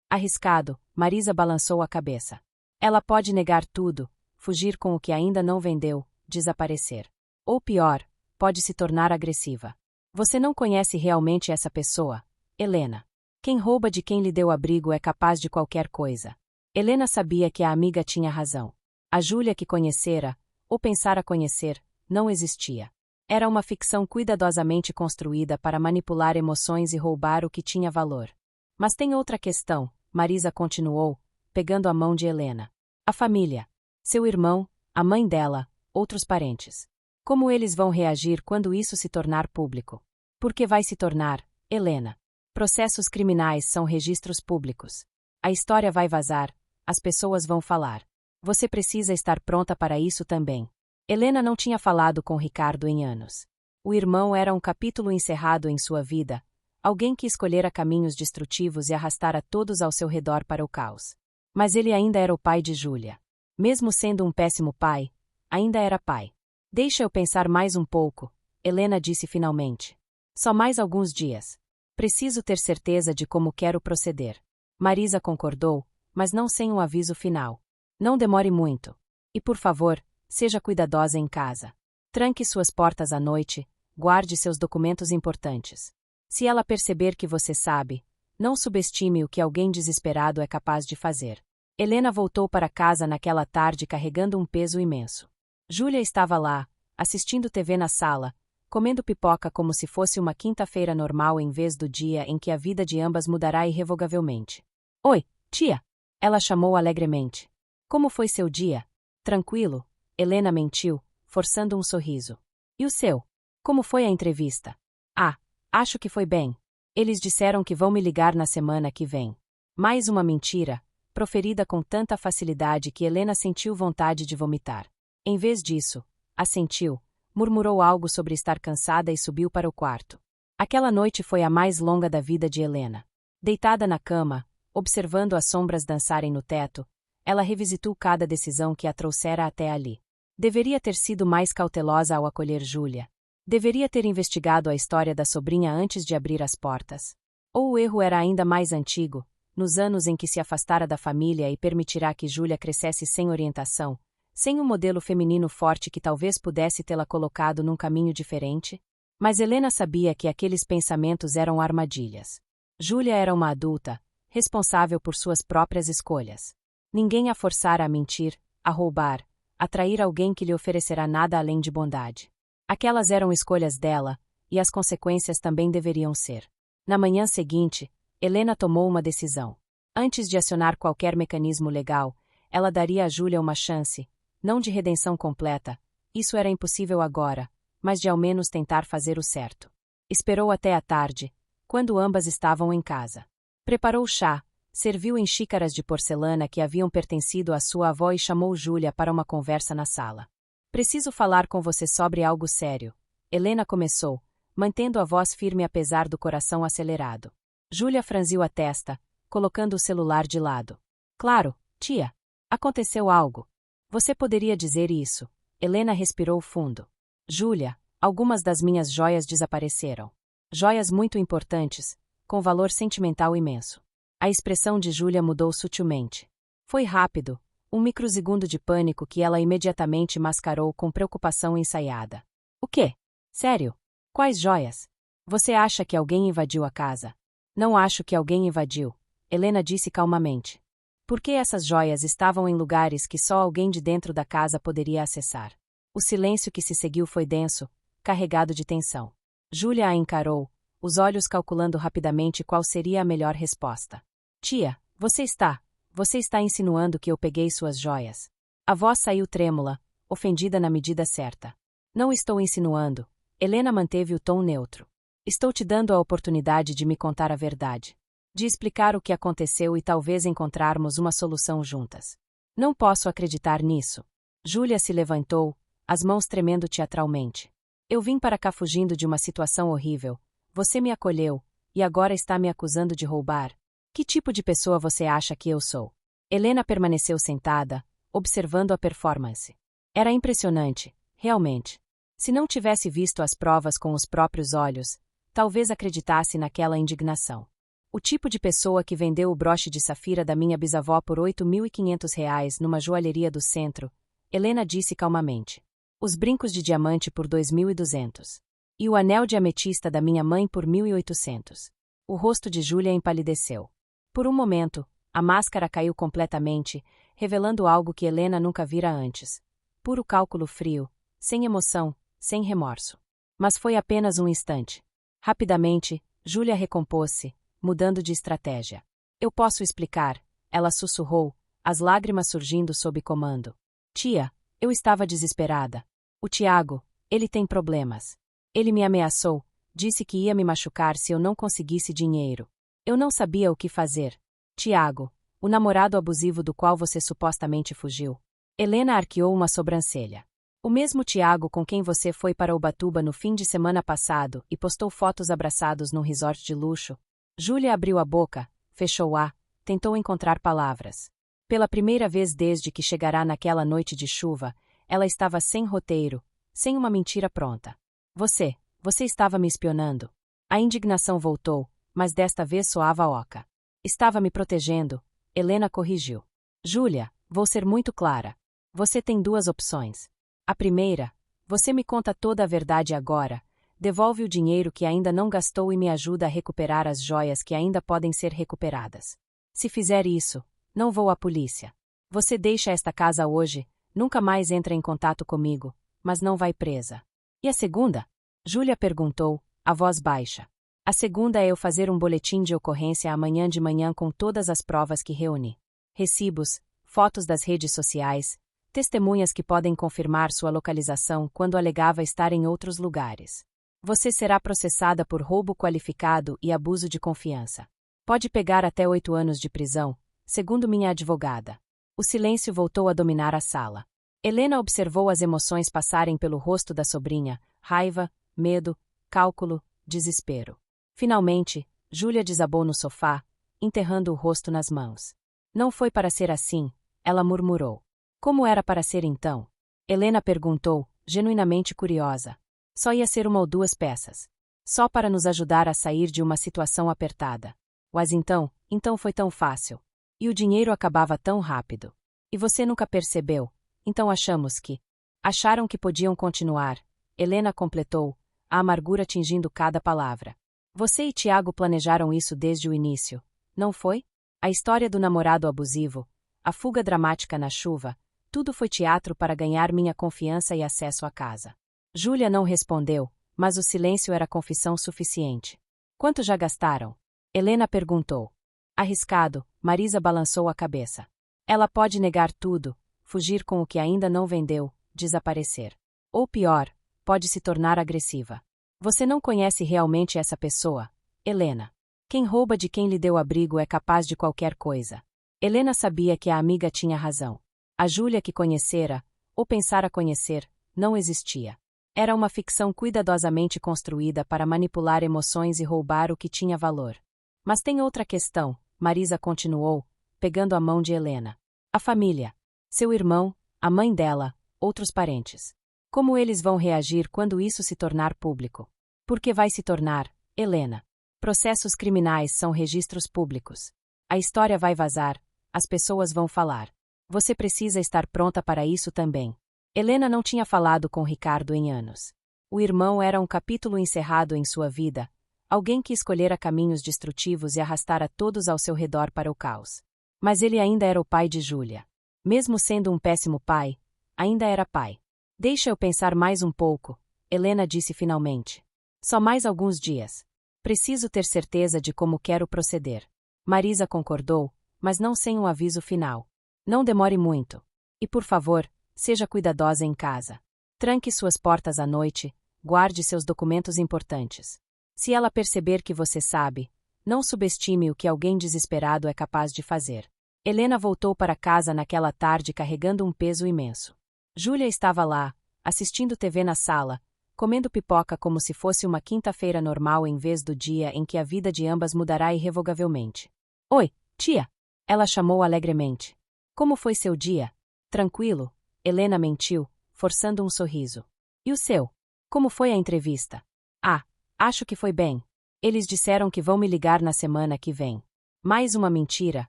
Arriscado, Marisa balançou a cabeça. Ela pode negar tudo, fugir com o que ainda não vendeu, desaparecer. Ou pior, pode se tornar agressiva. Você não conhece realmente essa pessoa, Helena. Quem rouba de quem lhe deu abrigo é capaz de qualquer coisa. Helena sabia que a amiga tinha razão. A Júlia que conhecera, ou pensara conhecer, não existia. Era uma ficção cuidadosamente construída para manipular emoções e roubar o que tinha valor. Mas tem outra questão, Marisa continuou, pegando a mão de Helena. A família. Seu irmão, a mãe dela, outros parentes. Como eles vão reagir quando isso se tornar público? Porque vai se tornar, Helena. Processos criminais são registros públicos. A história vai vazar, as pessoas vão falar. Você precisa estar pronta para isso também. Helena não tinha falado com Ricardo em anos. O irmão era um capítulo encerrado em sua vida, alguém que escolhera caminhos destrutivos e arrastara todos ao seu redor para o caos. Mas ele ainda era o pai de Júlia. Mesmo sendo um péssimo pai, ainda era pai. Deixa eu pensar mais um pouco, Helena disse finalmente. Só mais alguns dias. Preciso ter certeza de como quero proceder. Marisa concordou, mas não sem um aviso final. Não demore muito. E por favor, seja cuidadosa em casa. Tranque suas portas à noite, guarde seus documentos importantes. Se ela perceber que você sabe, não subestime o que alguém desesperado é capaz de fazer. Helena voltou para casa naquela tarde carregando um peso imenso. Júlia estava lá, assistindo TV na sala, comendo pipoca como se fosse uma quinta-feira normal em vez do dia em que a vida de ambas mudará irrevogavelmente. Oi, tia! Ela chamou alegremente. Como foi seu dia? Tranquilo, Helena mentiu, forçando um sorriso. E o seu? Como foi a entrevista? Ah, acho que foi bem. Eles disseram que vão me ligar na semana que vem. Mais uma mentira, proferida com tanta facilidade que Helena sentiu vontade de vomitar. Em vez disso, assentiu, murmurou algo sobre estar cansada e subiu para o quarto. Aquela noite foi a mais longa da vida de Helena. Deitada na cama, observando as sombras dançarem no teto, ela revisitou cada decisão que a trouxera até ali. Deveria ter sido mais cautelosa ao acolher Júlia. Deveria ter investigado a história da sobrinha antes de abrir as portas. Ou o erro era ainda mais antigo, nos anos em que se afastara da família e permitirá que Júlia crescesse sem orientação, sem um modelo feminino forte que talvez pudesse tê-la colocado num caminho diferente? Mas Helena sabia que aqueles pensamentos eram armadilhas. Júlia era uma adulta, responsável por suas próprias escolhas. Ninguém a forçara a mentir, a roubar, a trair alguém que lhe oferecerá nada além de bondade. Aquelas eram escolhas dela, e as consequências também deveriam ser. Na manhã seguinte, Helena tomou uma decisão. Antes de acionar qualquer mecanismo legal, ela daria a Júlia uma chance, não de redenção completa, isso era impossível agora, mas de ao menos tentar fazer o certo. Esperou até a tarde, quando ambas estavam em casa. Preparou chá, serviu em xícaras de porcelana que haviam pertencido à sua avó e chamou Júlia para uma conversa na sala. Preciso falar com você sobre algo sério. Helena começou, mantendo a voz firme apesar do coração acelerado. Júlia franziu a testa, colocando o celular de lado. Claro, tia. Aconteceu algo. Você poderia dizer isso. Helena respirou fundo. Júlia, algumas das minhas joias desapareceram. Joias muito importantes, com valor sentimental imenso. A expressão de Júlia mudou sutilmente. Foi rápido, um microsegundo de pânico que ela imediatamente mascarou com preocupação ensaiada. O quê? Sério? Quais joias? Você acha que alguém invadiu a casa? Não acho que alguém invadiu, Helena disse calmamente. Por que essas joias estavam em lugares que só alguém de dentro da casa poderia acessar? O silêncio que se seguiu foi denso, carregado de tensão. Júlia a encarou, os olhos calculando rapidamente qual seria a melhor resposta. Tia, você está insinuando que eu peguei suas joias. A voz saiu trêmula, ofendida na medida certa. Não estou insinuando. Helena manteve o tom neutro. Estou te dando a oportunidade de me contar a verdade. De explicar o que aconteceu e talvez encontrarmos uma solução juntas. Não posso acreditar nisso. Júlia se levantou, as mãos tremendo teatralmente. Eu vim para cá fugindo de uma situação horrível. Você me acolheu, e agora está me acusando de roubar. Que tipo de pessoa você acha que eu sou? Helena permaneceu sentada, observando a performance. Era impressionante, realmente. Se não tivesse visto as provas com os próprios olhos, talvez acreditasse naquela indignação. O tipo de pessoa que vendeu o broche de safira da minha bisavó por R$ 8.500 numa joalheria do centro, Helena disse calmamente. Os brincos de diamante por 2.200. E o anel de ametista da minha mãe por 1.800. O rosto de Júlia empalideceu. Por um momento, a máscara caiu completamente, revelando algo que Helena nunca vira antes. Puro cálculo frio, sem emoção, sem remorso. Mas foi apenas um instante. Rapidamente, Júlia recompôs-se, mudando de estratégia. Eu posso explicar, ela sussurrou, as lágrimas surgindo sob comando. Tia, eu estava desesperada. O Tiago, ele tem problemas. Ele me ameaçou, disse que ia me machucar se eu não conseguisse dinheiro. Eu não sabia o que fazer. Tiago, o namorado abusivo do qual você supostamente fugiu. Helena arqueou uma sobrancelha. O mesmo Tiago com quem você foi para Ubatuba no fim de semana passado e postou fotos abraçados num resort de luxo. Júlia abriu a boca, fechou-a, tentou encontrar palavras. Pela primeira vez desde que chegará naquela noite de chuva, ela estava sem roteiro, sem uma mentira pronta. Você estava me espionando. A indignação voltou, mas desta vez soava oca. Estava me protegendo, Helena corrigiu. Júlia, vou ser muito clara. Você tem duas opções. A primeira, você me conta toda a verdade agora, devolve o dinheiro que ainda não gastou e me ajuda a recuperar as joias que ainda podem ser recuperadas. Se fizer isso, não vou à polícia. Você deixa esta casa hoje, nunca mais entra em contato comigo, mas não vai presa. E a segunda? Júlia perguntou, a voz baixa. A segunda é eu fazer um boletim de ocorrência amanhã de manhã com todas as provas que reuni. Recibos, fotos das redes sociais, testemunhas que podem confirmar sua localização quando alegava estar em outros lugares. Você será processada por roubo qualificado e abuso de confiança. Pode pegar até 8 anos de prisão, segundo minha advogada. O silêncio voltou a dominar a sala. Helena observou as emoções passarem pelo rosto da sobrinha: raiva, medo, cálculo, desespero. Finalmente, Júlia desabou no sofá, enterrando o rosto nas mãos. Não foi para ser assim, ela murmurou. Como era para ser então? Helena perguntou, genuinamente curiosa. Só ia ser 1 ou 2 peças. Só para nos ajudar a sair de uma situação apertada. Mas então foi tão fácil. E o dinheiro acabava tão rápido. E você nunca percebeu, então acharam que podiam continuar. Helena completou, a amargura tingindo cada palavra. Você e Tiago planejaram isso desde o início, não foi? A história do namorado abusivo, a fuga dramática na chuva, tudo foi teatro para ganhar minha confiança e acesso à casa. Júlia não respondeu, mas o silêncio era confissão suficiente. Quanto já gastaram? Helena perguntou. Arriscado, Marisa balançou a cabeça. Ela pode negar tudo, fugir com o que ainda não vendeu, desaparecer. Ou pior, pode se tornar agressiva. Você não conhece realmente essa pessoa, Helena. Quem rouba de quem lhe deu abrigo é capaz de qualquer coisa. Helena sabia que a amiga tinha razão. A Júlia que conhecera, ou pensara conhecer, não existia. Era uma ficção cuidadosamente construída para manipular emoções e roubar o que tinha valor. Mas tem outra questão, Marisa continuou, pegando a mão de Helena. A família. Seu irmão, a mãe dela, outros parentes. Como eles vão reagir quando isso se tornar público? Porque vai se tornar, Helena. Processos criminais são registros públicos. A história vai vazar, as pessoas vão falar. Você precisa estar pronta para isso também. Helena não tinha falado com Ricardo em anos. O irmão era um capítulo encerrado em sua vida, alguém que escolhera caminhos destrutivos e arrastara todos ao seu redor para o caos. Mas ele ainda era o pai de Júlia. Mesmo sendo um péssimo pai, ainda era pai. Deixa eu pensar mais um pouco, Helena disse finalmente. Só mais alguns dias. Preciso ter certeza de como quero proceder. Marisa concordou, mas não sem um aviso final. Não demore muito. E por favor, seja cuidadosa em casa. Tranque suas portas à noite, guarde seus documentos importantes. Se ela perceber que você sabe, não subestime o que alguém desesperado é capaz de fazer. Helena voltou para casa naquela tarde carregando um peso imenso. Júlia estava lá, assistindo TV na sala, comendo pipoca como se fosse uma quinta-feira normal em vez do dia em que a vida de ambas mudará irrevogavelmente. Oi, tia! Ela chamou alegremente. Como foi seu dia? Tranquilo, Helena mentiu, forçando um sorriso. E o seu? Como foi a entrevista? Ah, acho que foi bem. Eles disseram que vão me ligar na semana que vem. Mais uma mentira,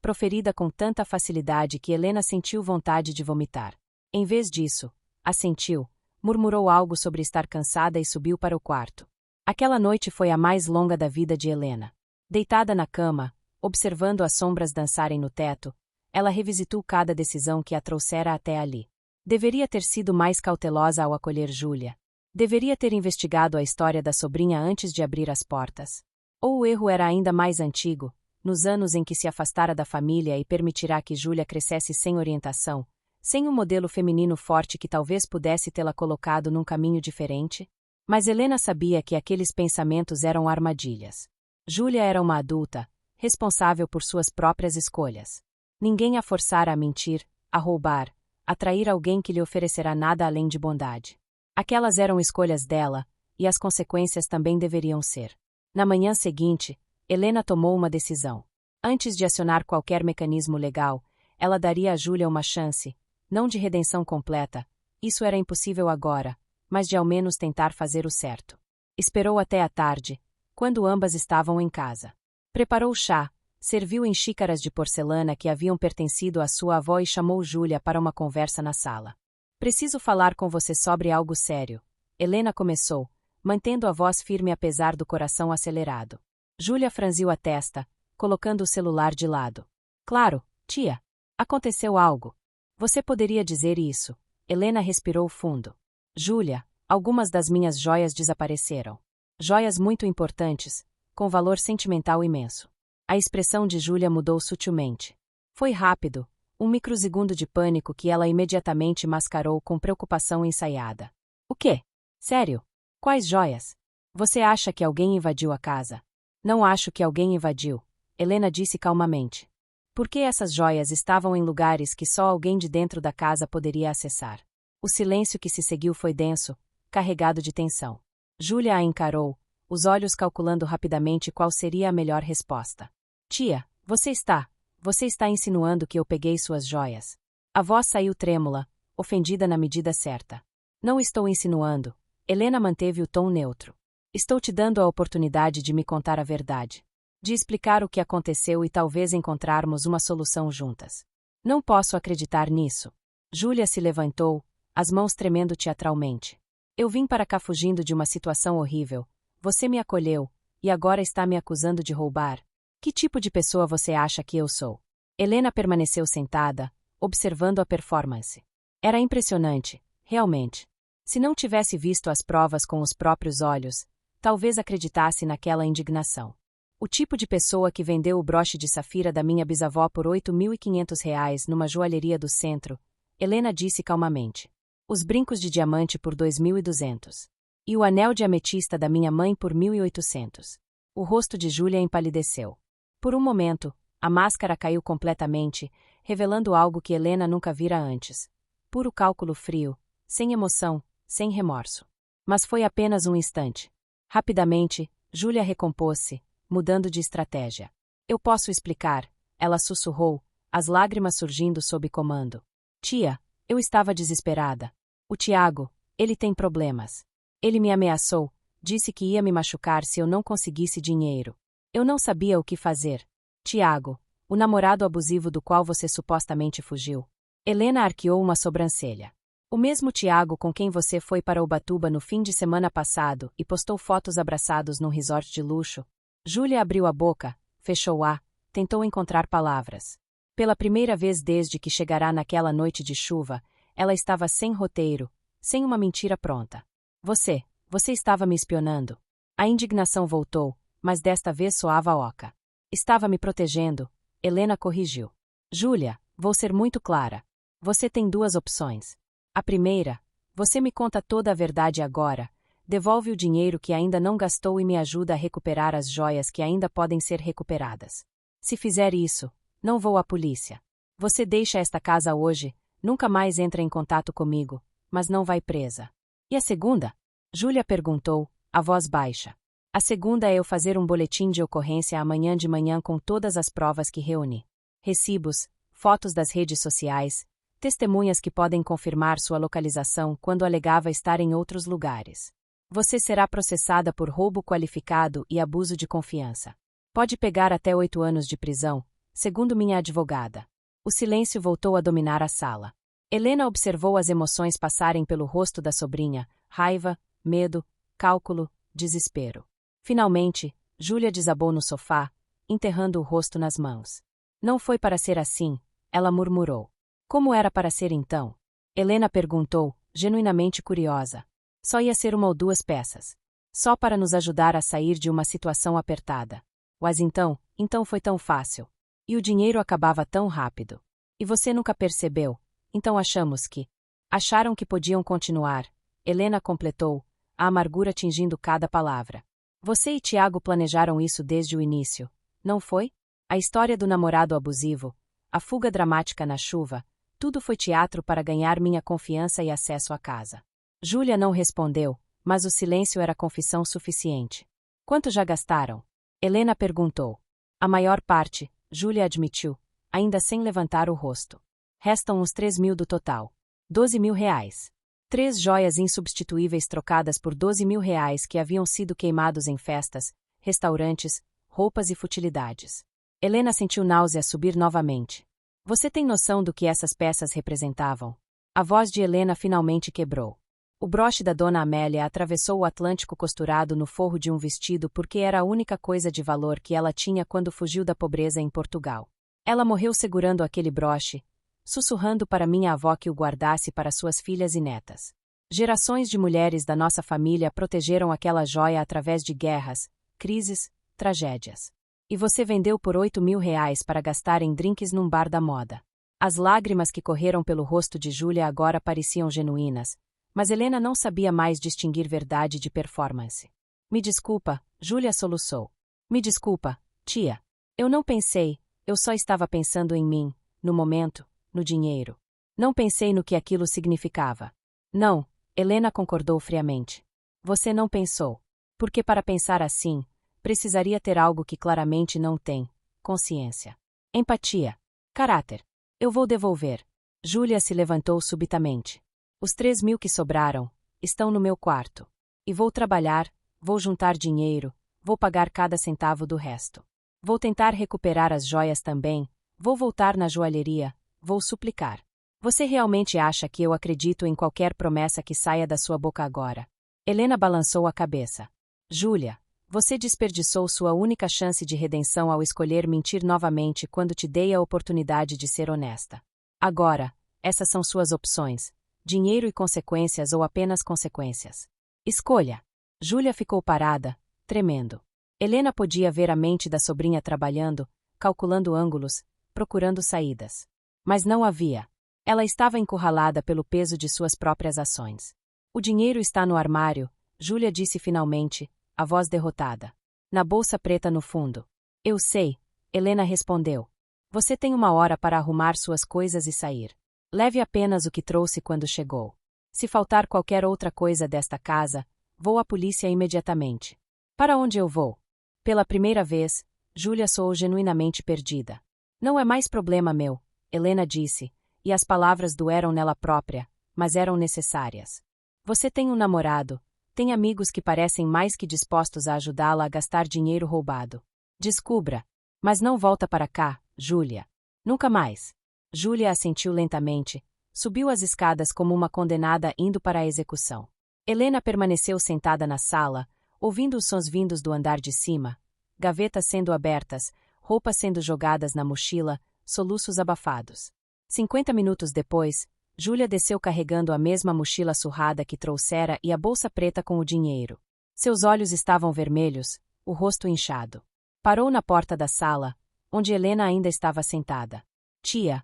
proferida com tanta facilidade que Helena sentiu vontade de vomitar. Em vez disso, assentiu, murmurou algo sobre estar cansada e subiu para o quarto. Aquela noite foi a mais longa da vida de Helena. Deitada na cama, observando as sombras dançarem no teto, ela revisitou cada decisão que a trouxera até ali. Deveria ter sido mais cautelosa ao acolher Júlia. Deveria ter investigado a história da sobrinha antes de abrir as portas. Ou o erro era ainda mais antigo, nos anos em que se afastara da família e permitirá que Júlia crescesse sem orientação, sem um modelo feminino forte que talvez pudesse tê-la colocado num caminho diferente? Mas Helena sabia que aqueles pensamentos eram armadilhas. Júlia era uma adulta, responsável por suas próprias escolhas. Ninguém a forçara a mentir, a roubar, a trair alguém que lhe oferecerá nada além de bondade. Aquelas eram escolhas dela, e as consequências também deveriam ser. Na manhã seguinte, Helena tomou uma decisão. Antes de acionar qualquer mecanismo legal, ela daria a Júlia uma chance, não de redenção completa, isso era impossível agora, mas de ao menos tentar fazer o certo. Esperou até a tarde, quando ambas estavam em casa. Preparou chá, serviu em xícaras de porcelana que haviam pertencido à sua avó e chamou Júlia para uma conversa na sala. Preciso falar com você sobre algo sério, Helena começou, mantendo a voz firme apesar do coração acelerado. Júlia franziu a testa, colocando o celular de lado. Claro, tia. Aconteceu algo. Você poderia dizer isso. Helena respirou fundo. Júlia, algumas das minhas joias desapareceram. Joias muito importantes, com valor sentimental imenso. A expressão de Júlia mudou sutilmente. Foi rápido, Um microsegundo de pânico que ela imediatamente mascarou com preocupação ensaiada. O quê? Sério? Quais joias? Você acha que alguém invadiu a casa? Não acho que alguém invadiu, Helena disse calmamente. Por que essas joias estavam em lugares que só alguém de dentro da casa poderia acessar? O silêncio que se seguiu foi denso, carregado de tensão. Júlia a encarou, os olhos calculando rapidamente qual seria a melhor resposta. Tia, você está insinuando que eu peguei suas joias. A voz saiu trêmula, ofendida na medida certa. Não estou insinuando. Helena manteve o tom neutro. Estou te dando a oportunidade de me contar a verdade. De explicar o que aconteceu e talvez encontrarmos uma solução juntas. Não posso acreditar nisso. Júlia se levantou, as mãos tremendo teatralmente. Eu vim para cá fugindo de uma situação horrível. Você me acolheu, e agora está me acusando de roubar. Que tipo de pessoa você acha que eu sou? Helena permaneceu sentada, observando a performance. Era impressionante, realmente. Se não tivesse visto as provas com os próprios olhos, talvez acreditasse naquela indignação. O tipo de pessoa que vendeu o broche de safira da minha bisavó por R$ 8.500 numa joalheria do centro, Helena disse calmamente. Os brincos de diamante por 2.200. E o anel de ametista da minha mãe por 1.800. O rosto de Júlia empalideceu. Por um momento, a máscara caiu completamente, revelando algo que Helena nunca vira antes. Puro cálculo frio, sem emoção, sem remorso. Mas foi apenas um instante. Rapidamente, Júlia recompôs-se, mudando de estratégia. Eu posso explicar, ela sussurrou, as lágrimas surgindo sob comando. Tia, eu estava desesperada. O Tiago, ele tem problemas. Ele me ameaçou, disse que ia me machucar se eu não conseguisse dinheiro. Eu não sabia o que fazer. Tiago, o namorado abusivo do qual você supostamente fugiu. Helena arqueou uma sobrancelha. O mesmo Tiago com quem você foi para Ubatuba no fim de semana passado e postou fotos abraçados num resort de luxo. Júlia abriu a boca, fechou-a, tentou encontrar palavras. Pela primeira vez desde que chegará naquela noite de chuva, ela estava sem roteiro, sem uma mentira pronta. Você estava me espionando. A indignação voltou, mas desta vez soava oca. Estava me protegendo, Helena corrigiu. Júlia, vou ser muito clara. Você tem duas opções. A primeira, você me conta toda a verdade agora, devolve o dinheiro que ainda não gastou e me ajuda a recuperar as joias que ainda podem ser recuperadas. Se fizer isso, não vou à polícia. Você deixa esta casa hoje, nunca mais entra em contato comigo, mas não vai presa. E a segunda? Júlia perguntou, a voz baixa. A segunda é eu fazer um boletim de ocorrência amanhã de manhã com todas as provas que reúne. Recibos, fotos das redes sociais, testemunhas que podem confirmar sua localização quando alegava estar em outros lugares. Você será processada por roubo qualificado e abuso de confiança. Pode pegar até 8 anos de prisão, segundo minha advogada. O silêncio voltou a dominar a sala. Helena observou as emoções passarem pelo rosto da sobrinha, raiva, medo, cálculo, desespero. Finalmente, Júlia desabou no sofá, enterrando o rosto nas mãos. Não foi para ser assim, ela murmurou. Como era para ser então? Helena perguntou, genuinamente curiosa. Só ia ser uma ou duas peças. Só para nos ajudar a sair de uma situação apertada. Mas então foi tão fácil. E o dinheiro acabava tão rápido. E você nunca percebeu, então achamos que... Acharam que podiam continuar, Helena completou, a amargura tingindo cada palavra. Você e Tiago planejaram isso desde o início, não foi? A história do namorado abusivo, a fuga dramática na chuva, tudo foi teatro para ganhar minha confiança e acesso à casa. Júlia não respondeu, mas o silêncio era confissão suficiente. Quanto já gastaram? Helena perguntou. A maior parte, Júlia admitiu, ainda sem levantar o rosto. Restam uns 3.000 do total. 12.000 reais. 3 joias insubstituíveis trocadas por 12.000 reais que haviam sido queimados em festas, restaurantes, roupas e futilidades. Helena sentiu náusea subir novamente. Você tem noção do que essas peças representavam? A voz de Helena finalmente quebrou. O broche da Dona Amélia atravessou o Atlântico costurado no forro de um vestido porque era a única coisa de valor que ela tinha quando fugiu da pobreza em Portugal. Ela morreu segurando aquele broche, sussurrando para minha avó que o guardasse para suas filhas e netas. Gerações de mulheres da nossa família protegeram aquela joia através de guerras, crises, tragédias. E você vendeu por 8.000 reais para gastar em drinks num bar da moda. As lágrimas que correram pelo rosto de Júlia agora pareciam genuínas, mas Helena não sabia mais distinguir verdade de performance. Me desculpa, Júlia soluçou. Me desculpa, tia. Eu não pensei, eu só estava pensando em mim, no momento, no dinheiro. Não pensei no que aquilo significava. Não, Helena concordou friamente. Você não pensou. Porque para pensar assim, precisaria ter algo que claramente não tem: consciência. Empatia. Caráter. Eu vou devolver. Júlia se levantou subitamente. Os 3.000 que sobraram estão no meu quarto. E vou trabalhar, vou juntar dinheiro, vou pagar cada centavo do resto. Vou tentar recuperar as joias também, vou voltar na joalheria, vou suplicar. Você realmente acha que eu acredito em qualquer promessa que saia da sua boca agora? Helena balançou a cabeça. Júlia, você desperdiçou sua única chance de redenção ao escolher mentir novamente quando te dei a oportunidade de ser honesta. Agora, essas são suas opções: dinheiro e consequências ou apenas consequências. Escolha. Júlia ficou parada, tremendo. Helena podia ver a mente da sobrinha trabalhando, calculando ângulos, procurando saídas. Mas não havia. Ela estava encurralada pelo peso de suas próprias ações. O dinheiro está no armário, Júlia disse finalmente, a voz derrotada. Na bolsa preta no fundo. Eu sei, Helena respondeu. Você tem 1 hora para arrumar suas coisas e sair. Leve apenas o que trouxe quando chegou. Se faltar qualquer outra coisa desta casa, vou à polícia imediatamente. Para onde eu vou? Pela primeira vez, Júlia soou genuinamente perdida. Não é mais problema meu, Helena disse, e as palavras doeram nela própria, mas eram necessárias. Você tem um namorado, tem amigos que parecem mais que dispostos a ajudá-la a gastar dinheiro roubado. Descubra. Mas não volta para cá, Júlia. Nunca mais. Júlia assentiu lentamente, subiu as escadas como uma condenada indo para a execução. Helena permaneceu sentada na sala, ouvindo os sons vindos do andar de cima, gavetas sendo abertas, roupas sendo jogadas na mochila, soluços abafados. 50 minutos depois, Júlia desceu carregando a mesma mochila surrada que trouxera e a bolsa preta com o dinheiro. Seus olhos estavam vermelhos, o rosto inchado. Parou na porta da sala, onde Helena ainda estava sentada. Tia,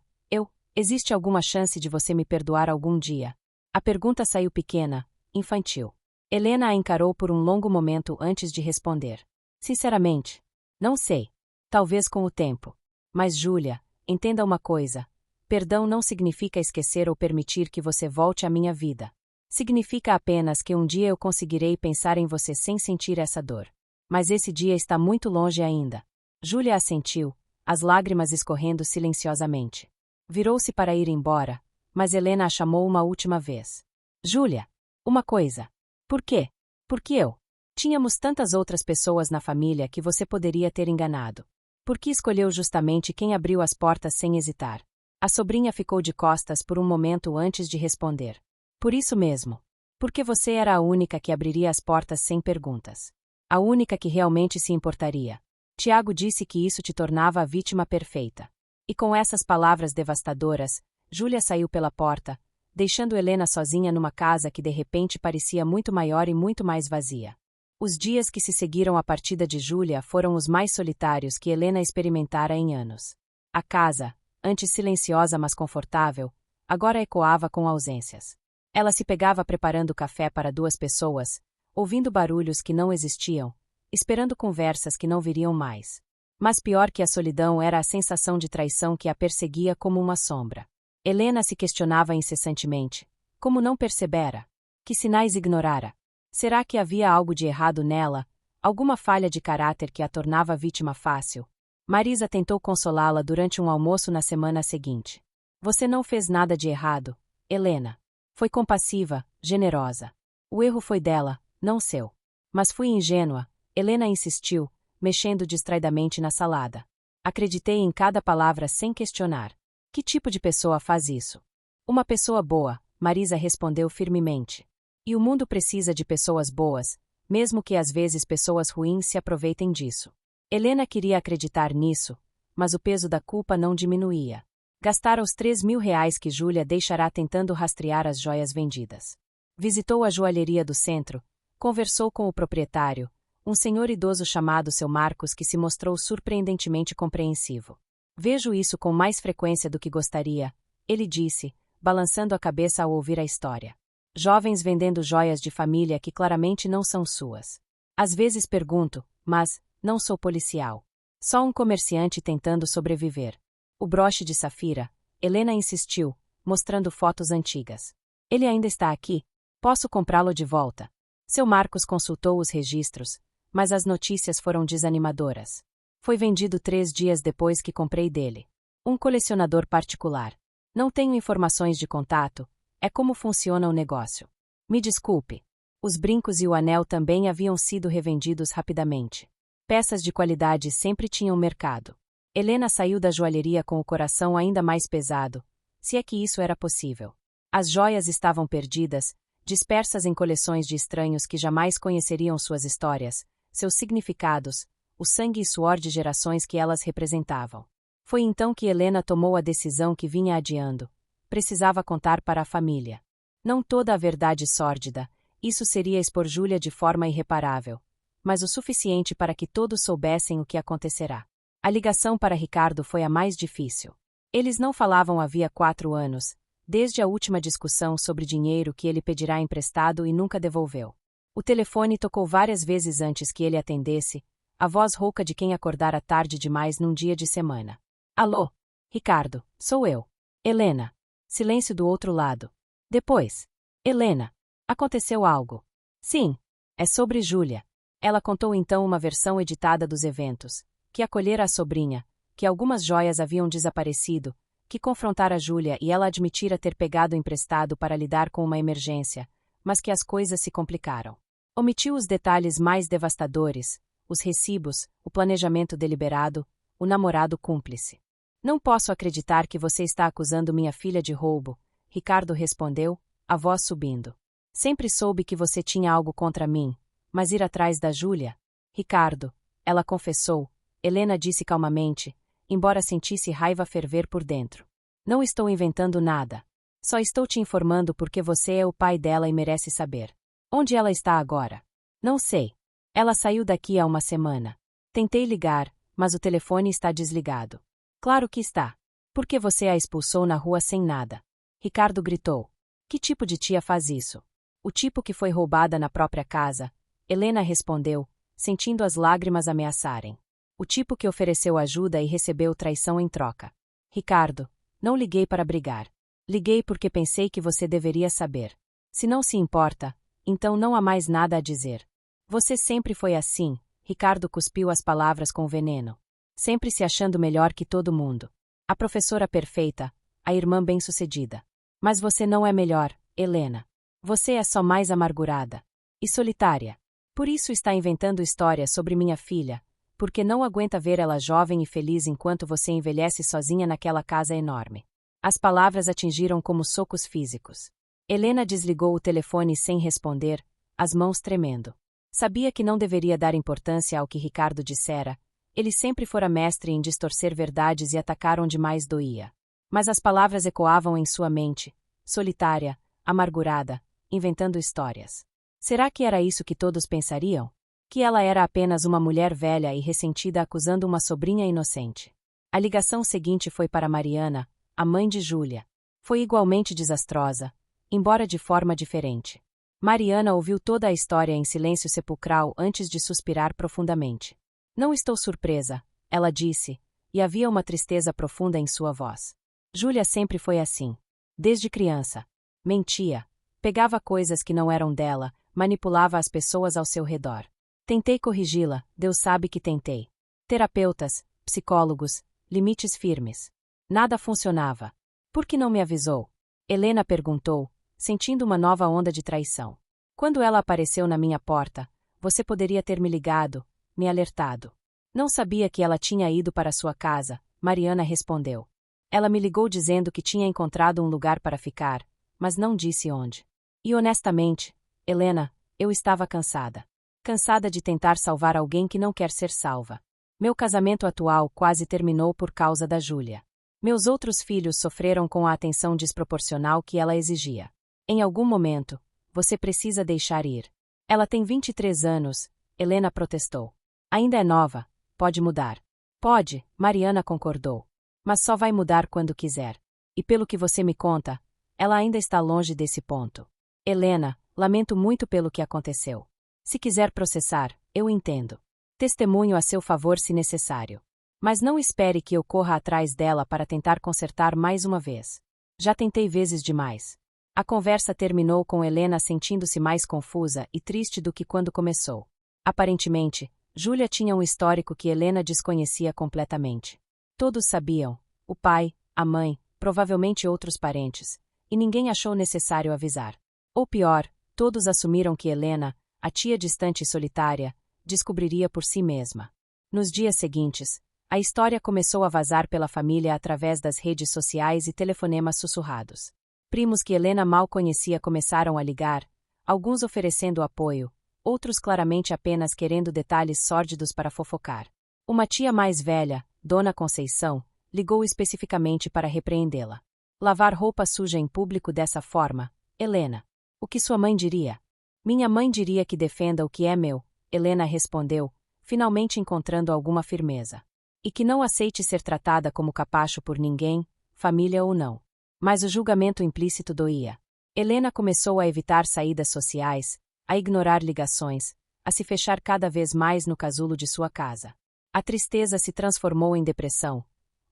existe alguma chance de você me perdoar algum dia? A pergunta saiu pequena, infantil. Helena a encarou por um longo momento antes de responder. Sinceramente, não sei. Talvez com o tempo. Mas Júlia, entenda uma coisa. Perdão não significa esquecer ou permitir que você volte à minha vida. Significa apenas que um dia eu conseguirei pensar em você sem sentir essa dor. Mas esse dia está muito longe ainda. Júlia assentiu, as lágrimas escorrendo silenciosamente. Virou-se para ir embora, mas Helena a chamou uma última vez. Júlia, uma coisa. Por quê? Porque eu. Tínhamos tantas outras pessoas na família que você poderia ter enganado. Por que escolheu justamente quem abriu as portas sem hesitar? A sobrinha ficou de costas por um momento antes de responder. Por isso mesmo. Porque você era a única que abriria as portas sem perguntas. A única que realmente se importaria. Tiago disse que isso te tornava a vítima perfeita. E com essas palavras devastadoras, Júlia saiu pela porta, deixando Helena sozinha numa casa que de repente parecia muito maior e muito mais vazia. Os dias que se seguiram à partida de Júlia foram os mais solitários que Helena experimentara em anos. A casa, antes silenciosa mas confortável, agora ecoava com ausências. Ela se pegava preparando café para 2 pessoas, ouvindo barulhos que não existiam, esperando conversas que não viriam mais. Mas pior que a solidão era a sensação de traição que a perseguia como uma sombra. Helena se questionava incessantemente. Como não percebera? Que sinais ignorara? Será que havia algo de errado nela? Alguma falha de caráter que a tornava vítima fácil? Marisa tentou consolá-la durante um almoço na semana seguinte. Você não fez nada de errado, Helena. Foi compassiva, generosa. O erro foi dela, não seu. Mas fui ingênua, Helena insistiu, mexendo distraidamente na salada. Acreditei em cada palavra sem questionar. Que tipo de pessoa faz isso? Uma pessoa boa, Marisa respondeu firmemente. E o mundo precisa de pessoas boas, mesmo que às vezes pessoas ruins se aproveitem disso. Helena queria acreditar nisso, mas o peso da culpa não diminuía. Gastara os 3.000 reais que Júlia deixará tentando rastrear as joias vendidas. Visitou a joalheria do centro, conversou com o proprietário, um senhor idoso chamado seu Marcos que se mostrou surpreendentemente compreensivo. Vejo isso com mais frequência do que gostaria, ele disse, balançando a cabeça ao ouvir a história. Jovens vendendo joias de família que claramente não são suas. Às vezes pergunto, mas, não sou policial. Só um comerciante tentando sobreviver. O broche de safira, Helena insistiu, mostrando fotos antigas. Ele ainda está aqui? Posso comprá-lo de volta? Seu Marcos consultou os registros, mas as notícias foram desanimadoras. Foi vendido 3 dias depois que comprei dele. Um colecionador particular. Não tenho informações de contato, é como funciona o negócio. Me desculpe. Os brincos e o anel também haviam sido revendidos rapidamente. Peças de qualidade sempre tinham mercado. Helena saiu da joalheria com o coração ainda mais pesado, se é que isso era possível. As joias estavam perdidas, dispersas em coleções de estranhos que jamais conheceriam suas histórias, seus significados, o sangue e suor de gerações que elas representavam. Foi então que Helena tomou a decisão que vinha adiando. Precisava contar para a família. Não toda a verdade sórdida, isso seria expor Júlia de forma irreparável, mas o suficiente para que todos soubessem o que acontecerá. A ligação para Ricardo foi a mais difícil. Eles não falavam havia 4 anos, desde a última discussão sobre dinheiro que ele pedirá emprestado e nunca devolveu. O telefone tocou várias vezes antes que ele atendesse, a voz rouca de quem acordara tarde demais num dia de semana. Alô? Ricardo, sou eu. Helena. Silêncio do outro lado. Depois. Helena. Aconteceu algo. Sim. É sobre Júlia. Ela contou então uma versão editada dos eventos, que acolhera a sobrinha, que algumas joias haviam desaparecido, que confrontara Júlia e ela admitira ter pegado emprestado para lidar com uma emergência, mas que as coisas se complicaram. Omitiu os detalhes mais devastadores, os recibos, o planejamento deliberado, o namorado cúmplice. Não posso acreditar que você está acusando minha filha de roubo, Ricardo respondeu, a voz subindo. Sempre soube que você tinha algo contra mim, mas ir atrás da Júlia? Ricardo, ela confessou, Helena disse calmamente, embora sentisse raiva ferver por dentro. Não estou inventando nada. Só estou te informando porque você é o pai dela e merece saber. Onde ela está agora? Não sei. Ela saiu daqui há uma semana. Tentei ligar, mas o telefone está desligado. Claro que está. Por que você a expulsou na rua sem nada? Ricardo gritou. Que tipo de tia faz isso? O tipo que foi roubada na própria casa, Helena respondeu, sentindo as lágrimas ameaçarem. O tipo que ofereceu ajuda e recebeu traição em troca. Ricardo, não liguei para brigar. Liguei porque pensei que você deveria saber. Se não se importa, então não há mais nada a dizer. Você sempre foi assim, Ricardo cuspiu as palavras com veneno. Sempre se achando melhor que todo mundo. A professora perfeita, a irmã bem-sucedida. Mas você não é melhor, Helena. Você é só mais amargurada. E solitária. Por isso está inventando histórias sobre minha filha, porque não aguenta ver ela jovem e feliz enquanto você envelhece sozinha naquela casa enorme. As palavras atingiram como socos físicos. Helena desligou o telefone sem responder, as mãos tremendo. Sabia que não deveria dar importância ao que Ricardo dissera, ele sempre fora mestre em distorcer verdades e atacar onde mais doía. Mas as palavras ecoavam em sua mente, solitária, amargurada, inventando histórias. Será que era isso que todos pensariam? Que ela era apenas uma mulher velha e ressentida acusando uma sobrinha inocente. A ligação seguinte foi para Mariana, a mãe de Júlia. Foi igualmente desastrosa, embora de forma diferente. Mariana ouviu toda a história em silêncio sepulcral antes de suspirar profundamente. Não estou surpresa, ela disse, e havia uma tristeza profunda em sua voz. Júlia sempre foi assim. Desde criança. Mentia. Pegava coisas que não eram dela, manipulava as pessoas ao seu redor. Tentei corrigi-la, Deus sabe que tentei. Terapeutas, psicólogos, limites firmes. Nada funcionava. Por que não me avisou? Helena perguntou, sentindo uma nova onda de traição. Quando ela apareceu na minha porta, você poderia ter me ligado, me alertado. Não sabia que ela tinha ido para sua casa, Mariana respondeu. Ela me ligou dizendo que tinha encontrado um lugar para ficar, mas não disse onde. E honestamente, Helena, eu estava cansada. Cansada de tentar salvar alguém que não quer ser salva. Meu casamento atual quase terminou por causa da Júlia. Meus outros filhos sofreram com a atenção desproporcional que ela exigia. Em algum momento, você precisa deixar ir. Ela tem 23 anos, Helena protestou. Ainda é nova, pode mudar. Pode, Mariana concordou. Mas só vai mudar quando quiser. E pelo que você me conta, ela ainda está longe desse ponto. Helena, lamento muito pelo que aconteceu. Se quiser processar, eu entendo. Testemunho a seu favor se necessário. Mas não espere que eu corra atrás dela para tentar consertar mais uma vez. Já tentei vezes demais. A conversa terminou com Helena sentindo-se mais confusa e triste do que quando começou. Aparentemente, Júlia tinha um histórico que Helena desconhecia completamente. Todos sabiam, o pai, a mãe, provavelmente outros parentes, e ninguém achou necessário avisar. Ou pior, todos assumiram que Helena, a tia distante e solitária, descobriria por si mesma. Nos dias seguintes, a história começou a vazar pela família através das redes sociais e telefonemas sussurrados. Primos que Helena mal conhecia começaram a ligar, alguns oferecendo apoio, outros claramente apenas querendo detalhes sórdidos para fofocar. Uma tia mais velha, Dona Conceição, ligou especificamente para repreendê-la. Lavar roupa suja em público dessa forma, Helena. O que sua mãe diria? Minha mãe diria que defenda o que é meu, Helena respondeu, finalmente encontrando alguma firmeza. E que não aceite ser tratada como capacho por ninguém, família ou não. Mas o julgamento implícito doía. Helena começou a evitar saídas sociais, a ignorar ligações, a se fechar cada vez mais no casulo de sua casa. A tristeza se transformou em depressão,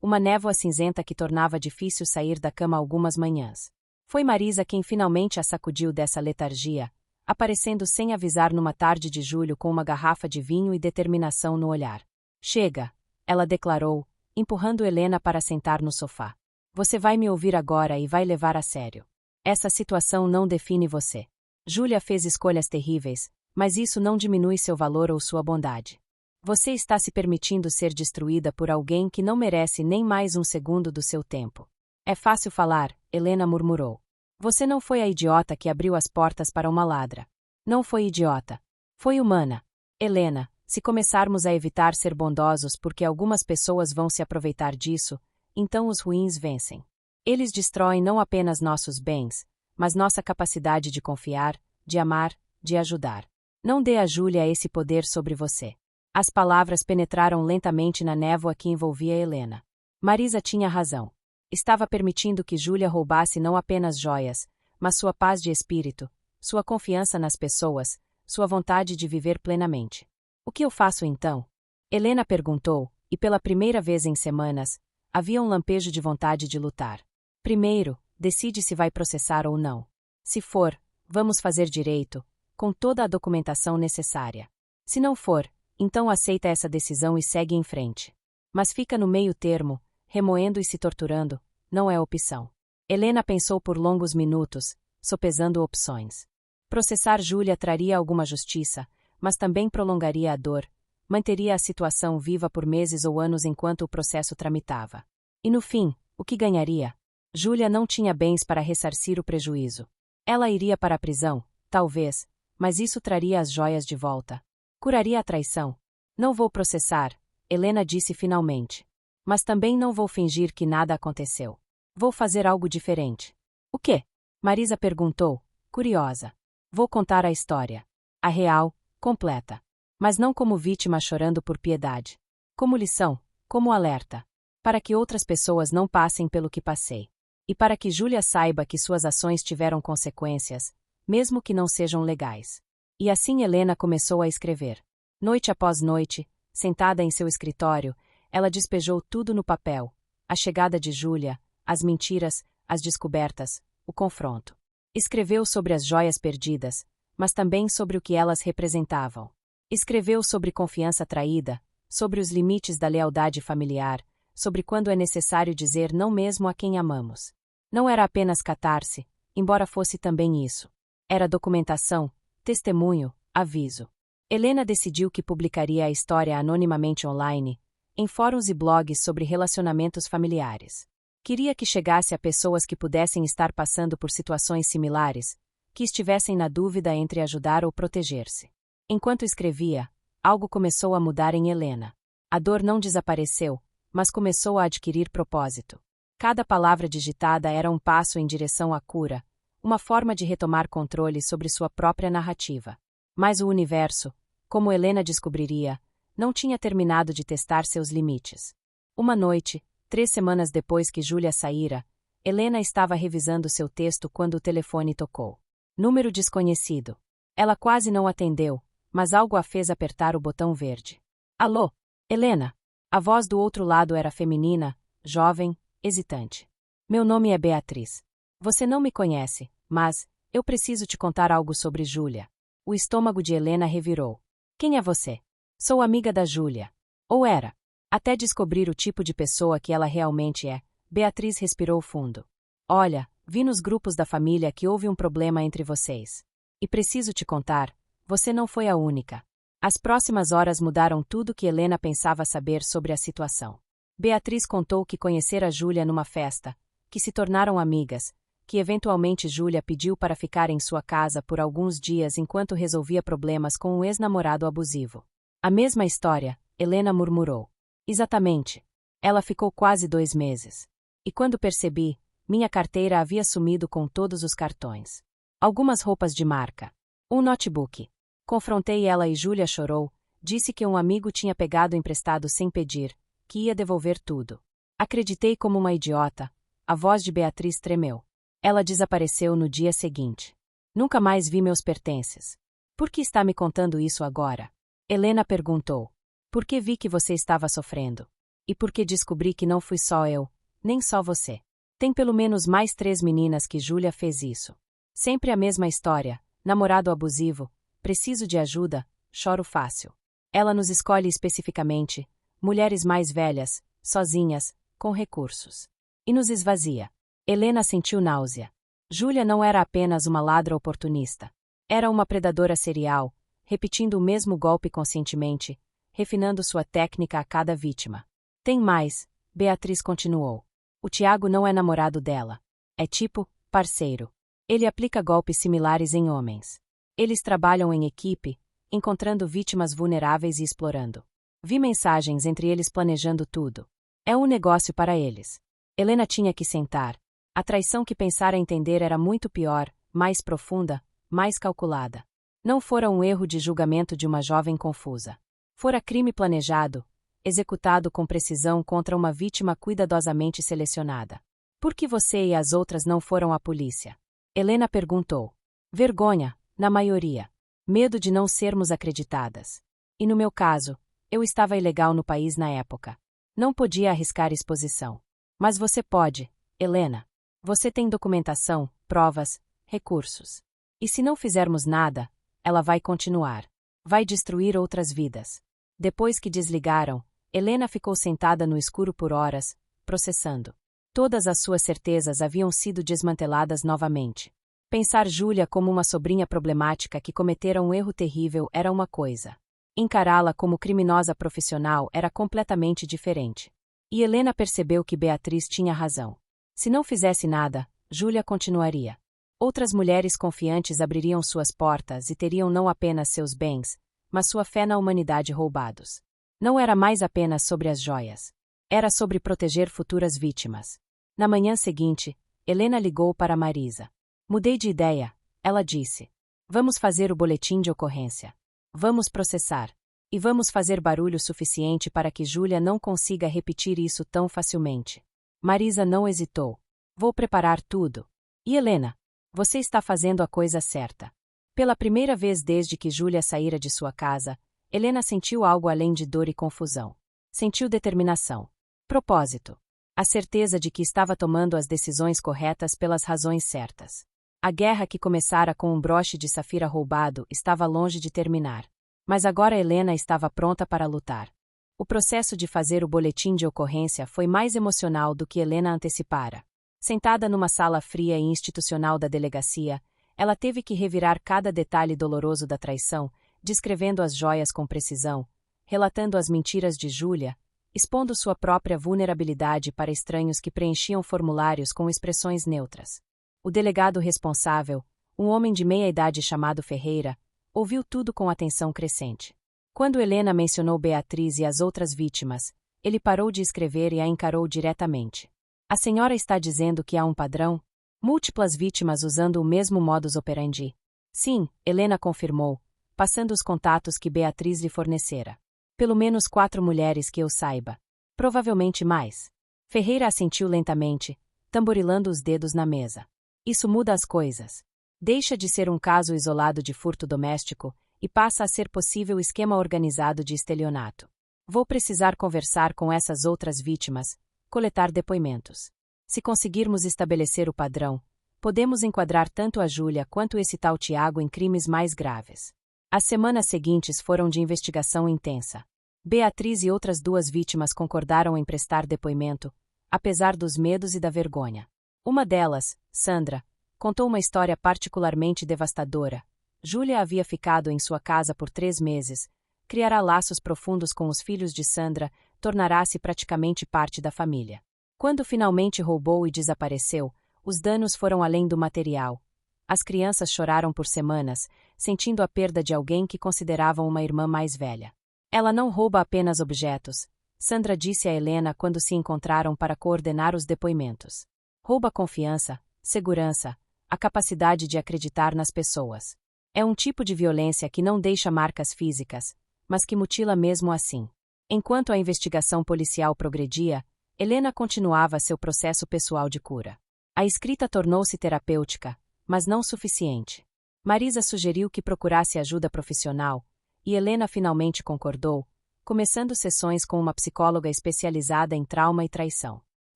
uma névoa cinzenta que tornava difícil sair da cama algumas manhãs. Foi Marisa quem finalmente a sacudiu dessa letargia, aparecendo sem avisar numa tarde de julho com uma garrafa de vinho e determinação no olhar. Chega, ela declarou, empurrando Helena para sentar no sofá. Você vai me ouvir agora e vai levar a sério. Essa situação não define você. Júlia fez escolhas terríveis, mas isso não diminui seu valor ou sua bondade. Você está se permitindo ser destruída por alguém que não merece nem mais um segundo do seu tempo. É fácil falar, Helena murmurou. Você não foi a idiota que abriu as portas para uma ladra. Não foi idiota. Foi humana. Helena, se começarmos a evitar ser bondosos porque algumas pessoas vão se aproveitar disso, então os ruins vencem. Eles destroem não apenas nossos bens, mas nossa capacidade de confiar, de amar, de ajudar. Não dê a Júlia esse poder sobre você. As palavras penetraram lentamente na névoa que envolvia Helena. Marisa tinha razão. Estava permitindo que Júlia roubasse não apenas joias, mas sua paz de espírito, sua confiança nas pessoas, sua vontade de viver plenamente. O que eu faço então? Helena perguntou, e pela primeira vez em semanas, havia um lampejo de vontade de lutar. Primeiro, decide se vai processar ou não. Se for, vamos fazer direito, com toda a documentação necessária. Se não for, então aceita essa decisão e segue em frente. Mas fica no meio termo, remoendo e se torturando, não é opção. Helena pensou por longos minutos, sopesando opções. Processar Júlia traria alguma justiça, mas também prolongaria a dor, manteria a situação viva por meses ou anos enquanto o processo tramitava. E no fim, o que ganharia? Júlia não tinha bens para ressarcir o prejuízo. Ela iria para a prisão, talvez, mas isso traria as joias de volta. Curaria a traição. Não vou processar, Helena disse finalmente. Mas também não vou fingir que nada aconteceu. Vou fazer algo diferente. O quê? Marisa perguntou, curiosa. Vou contar a história. A real, completa. Mas não como vítima chorando por piedade. Como lição, como alerta. Para que outras pessoas não passem pelo que passei. E para que Júlia saiba que suas ações tiveram consequências, mesmo que não sejam legais. E assim Helena começou a escrever. Noite após noite, sentada em seu escritório, ela despejou tudo no papel. A chegada de Júlia, as mentiras, as descobertas, o confronto. Escreveu sobre as joias perdidas, mas também sobre o que elas representavam. Escreveu sobre confiança traída, sobre os limites da lealdade familiar, sobre quando é necessário dizer não mesmo a quem amamos. Não era apenas catarse, embora fosse também isso. Era documentação, testemunho, aviso. Helena decidiu que publicaria a história anonimamente online, em fóruns e blogs sobre relacionamentos familiares. Queria que chegasse a pessoas que pudessem estar passando por situações similares, que estivessem na dúvida entre ajudar ou proteger-se. Enquanto escrevia, algo começou a mudar em Helena. A dor não desapareceu, mas começou a adquirir propósito. Cada palavra digitada era um passo em direção à cura, uma forma de retomar controle sobre sua própria narrativa. Mas o universo, como Helena descobriria, não tinha terminado de testar seus limites. Uma noite, 3 semanas depois que Júlia saíra, Helena estava revisando seu texto quando o telefone tocou. Número desconhecido. Ela quase não atendeu, mas algo a fez apertar o botão verde. Alô, Helena? A voz do outro lado era feminina, jovem, hesitante. Meu nome é Beatriz. Você não me conhece, mas eu preciso te contar algo sobre Júlia. O estômago de Helena revirou. Quem é você? Sou amiga da Júlia. Ou era? Até descobrir o tipo de pessoa que ela realmente é, Beatriz respirou fundo. Olha, vi nos grupos da família que houve um problema entre vocês. E preciso te contar, você não foi a única. As próximas horas mudaram tudo que Helena pensava saber sobre a situação. Beatriz contou que conhecera Júlia numa festa, que se tornaram amigas, que eventualmente Júlia pediu para ficar em sua casa por alguns dias enquanto resolvia problemas com um ex-namorado abusivo. A mesma história, Helena murmurou. Exatamente. Ela ficou quase 2 meses. E quando percebi, minha carteira havia sumido com todos os cartões. Algumas roupas de marca. Um notebook. Confrontei ela e Júlia chorou, disse que um amigo tinha pegado emprestado sem pedir, que ia devolver tudo. Acreditei como uma idiota. A voz de Beatriz tremeu. Ela desapareceu no dia seguinte. Nunca mais vi meus pertences. Por que está me contando isso agora? Helena perguntou. Porque vi que você estava sofrendo. E porque descobri que não fui só eu, nem só você. Tem pelo menos mais 3 meninas que Júlia fez isso. Sempre a mesma história, namorado abusivo, preciso de ajuda, choro fácil. Ela nos escolhe especificamente, mulheres mais velhas, sozinhas, com recursos. E nos esvazia. Helena sentiu náusea. Júlia não era apenas uma ladra oportunista. Era uma predadora serial, repetindo o mesmo golpe conscientemente, refinando sua técnica a cada vítima. Tem mais, Beatriz continuou. O Tiago não é namorado dela. É tipo, parceiro. Ele aplica golpes similares em homens. Eles trabalham em equipe, encontrando vítimas vulneráveis e explorando. Vi mensagens entre eles planejando tudo. É um negócio para eles. Helena tinha que sentar. A traição que pensara entender era muito pior, mais profunda, mais calculada. Não fora um erro de julgamento de uma jovem confusa. Fora crime planejado, executado com precisão contra uma vítima cuidadosamente selecionada. Por que você e as outras não foram à polícia? Helena perguntou. Vergonha, na maioria. Medo de não sermos acreditadas. E no meu caso, eu estava ilegal no país na época. Não podia arriscar exposição. Mas você pode, Helena. Você tem documentação, provas, recursos. E se não fizermos nada, ela vai continuar. Vai destruir outras vidas. Depois que desligaram, Helena ficou sentada no escuro por horas, processando. Todas as suas certezas haviam sido desmanteladas novamente. Pensar Júlia como uma sobrinha problemática que cometera um erro terrível era uma coisa. Encará-la como criminosa profissional era completamente diferente. E Helena percebeu que Beatriz tinha razão. Se não fizesse nada, Júlia continuaria. Outras mulheres confiantes abririam suas portas e teriam não apenas seus bens, mas sua fé na humanidade roubados. Não era mais apenas sobre as joias. Era sobre proteger futuras vítimas. Na manhã seguinte, Helena ligou para Marisa. Mudei de ideia, ela disse. Vamos fazer o boletim de ocorrência. Vamos processar. E vamos fazer barulho suficiente para que Júlia não consiga repetir isso tão facilmente. Marisa não hesitou. Vou preparar tudo. E Helena? Você está fazendo a coisa certa. Pela primeira vez desde que Júlia saíra de sua casa, Helena sentiu algo além de dor e confusão. Sentiu determinação. Propósito. A certeza de que estava tomando as decisões corretas pelas razões certas. A guerra que começara com um broche de safira roubado estava longe de terminar. Mas agora Helena estava pronta para lutar. O processo de fazer o boletim de ocorrência foi mais emocional do que Helena antecipara. Sentada numa sala fria e institucional da delegacia, ela teve que revirar cada detalhe doloroso da traição, descrevendo as joias com precisão, relatando as mentiras de Júlia, expondo sua própria vulnerabilidade para estranhos que preenchiam formulários com expressões neutras. O delegado responsável, um homem de meia idade chamado Ferreira, ouviu tudo com atenção crescente. Quando Helena mencionou Beatriz e as outras vítimas, ele parou de escrever e a encarou diretamente. A senhora está dizendo que há um padrão? Múltiplas vítimas usando o mesmo modus operandi? Sim, Helena confirmou, passando os contatos que Beatriz lhe fornecera. Pelo menos 4 mulheres que eu saiba. Provavelmente mais. Ferreira assentiu lentamente, tamborilando os dedos na mesa. Isso muda as coisas. Deixa de ser um caso isolado de furto doméstico e passa a ser possível esquema organizado de estelionato. Vou precisar conversar com essas outras vítimas, coletar depoimentos. Se conseguirmos estabelecer o padrão, podemos enquadrar tanto a Júlia quanto esse tal Tiago em crimes mais graves. As semanas seguintes foram de investigação intensa. Beatriz e outras 2 vítimas concordaram em prestar depoimento, apesar dos medos e da vergonha. Uma delas, Sandra, contou uma história particularmente devastadora. Júlia havia ficado em sua casa por 3 meses, criará laços profundos com os filhos de Sandra, tornará-se praticamente parte da família. Quando finalmente roubou e desapareceu, os danos foram além do material. As crianças choraram por semanas, sentindo a perda de alguém que consideravam uma irmã mais velha. Ela não rouba apenas objetos, Sandra disse a Helena quando se encontraram para coordenar os depoimentos. Rouba confiança, segurança, a capacidade de acreditar nas pessoas. É um tipo de violência que não deixa marcas físicas, mas que mutila mesmo assim. Enquanto a investigação policial progredia, Helena continuava seu processo pessoal de cura. A escrita tornou-se terapêutica, mas não suficiente. Marisa sugeriu que procurasse ajuda profissional, e Helena finalmente concordou, começando sessões com uma psicóloga especializada em trauma e traição.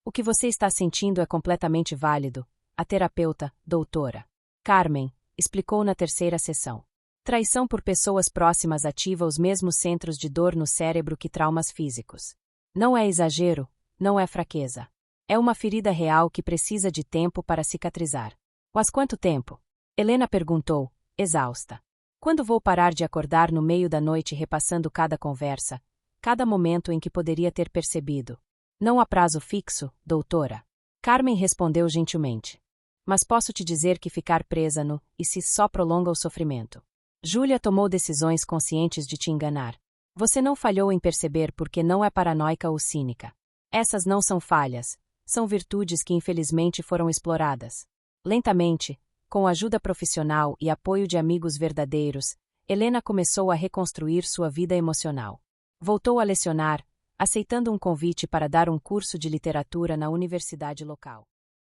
O que você está sentindo é completamente válido, a terapeuta, doutora Carmen, explicou na 3ª sessão. Traição por pessoas próximas ativa os mesmos centros de dor no cérebro que traumas físicos. Não é exagero, não é fraqueza. É uma ferida real que precisa de tempo para cicatrizar. Mas quanto tempo? Helena perguntou, exausta. Quando vou parar de acordar no meio da noite repassando cada conversa, cada momento em que poderia ter percebido? Não há prazo fixo, doutora. Carmen respondeu gentilmente. Mas posso te dizer que ficar presa no e se só prolonga o sofrimento. Júlia tomou decisões conscientes de te enganar. Você não falhou em perceber porque não é paranoica ou cínica. Essas não são falhas, são virtudes que infelizmente foram exploradas. Lentamente, com ajuda profissional e apoio de amigos verdadeiros, Helena começou a reconstruir sua vida emocional. Voltou a lecionar, aceitando um convite para dar um curso de literatura na universidade local.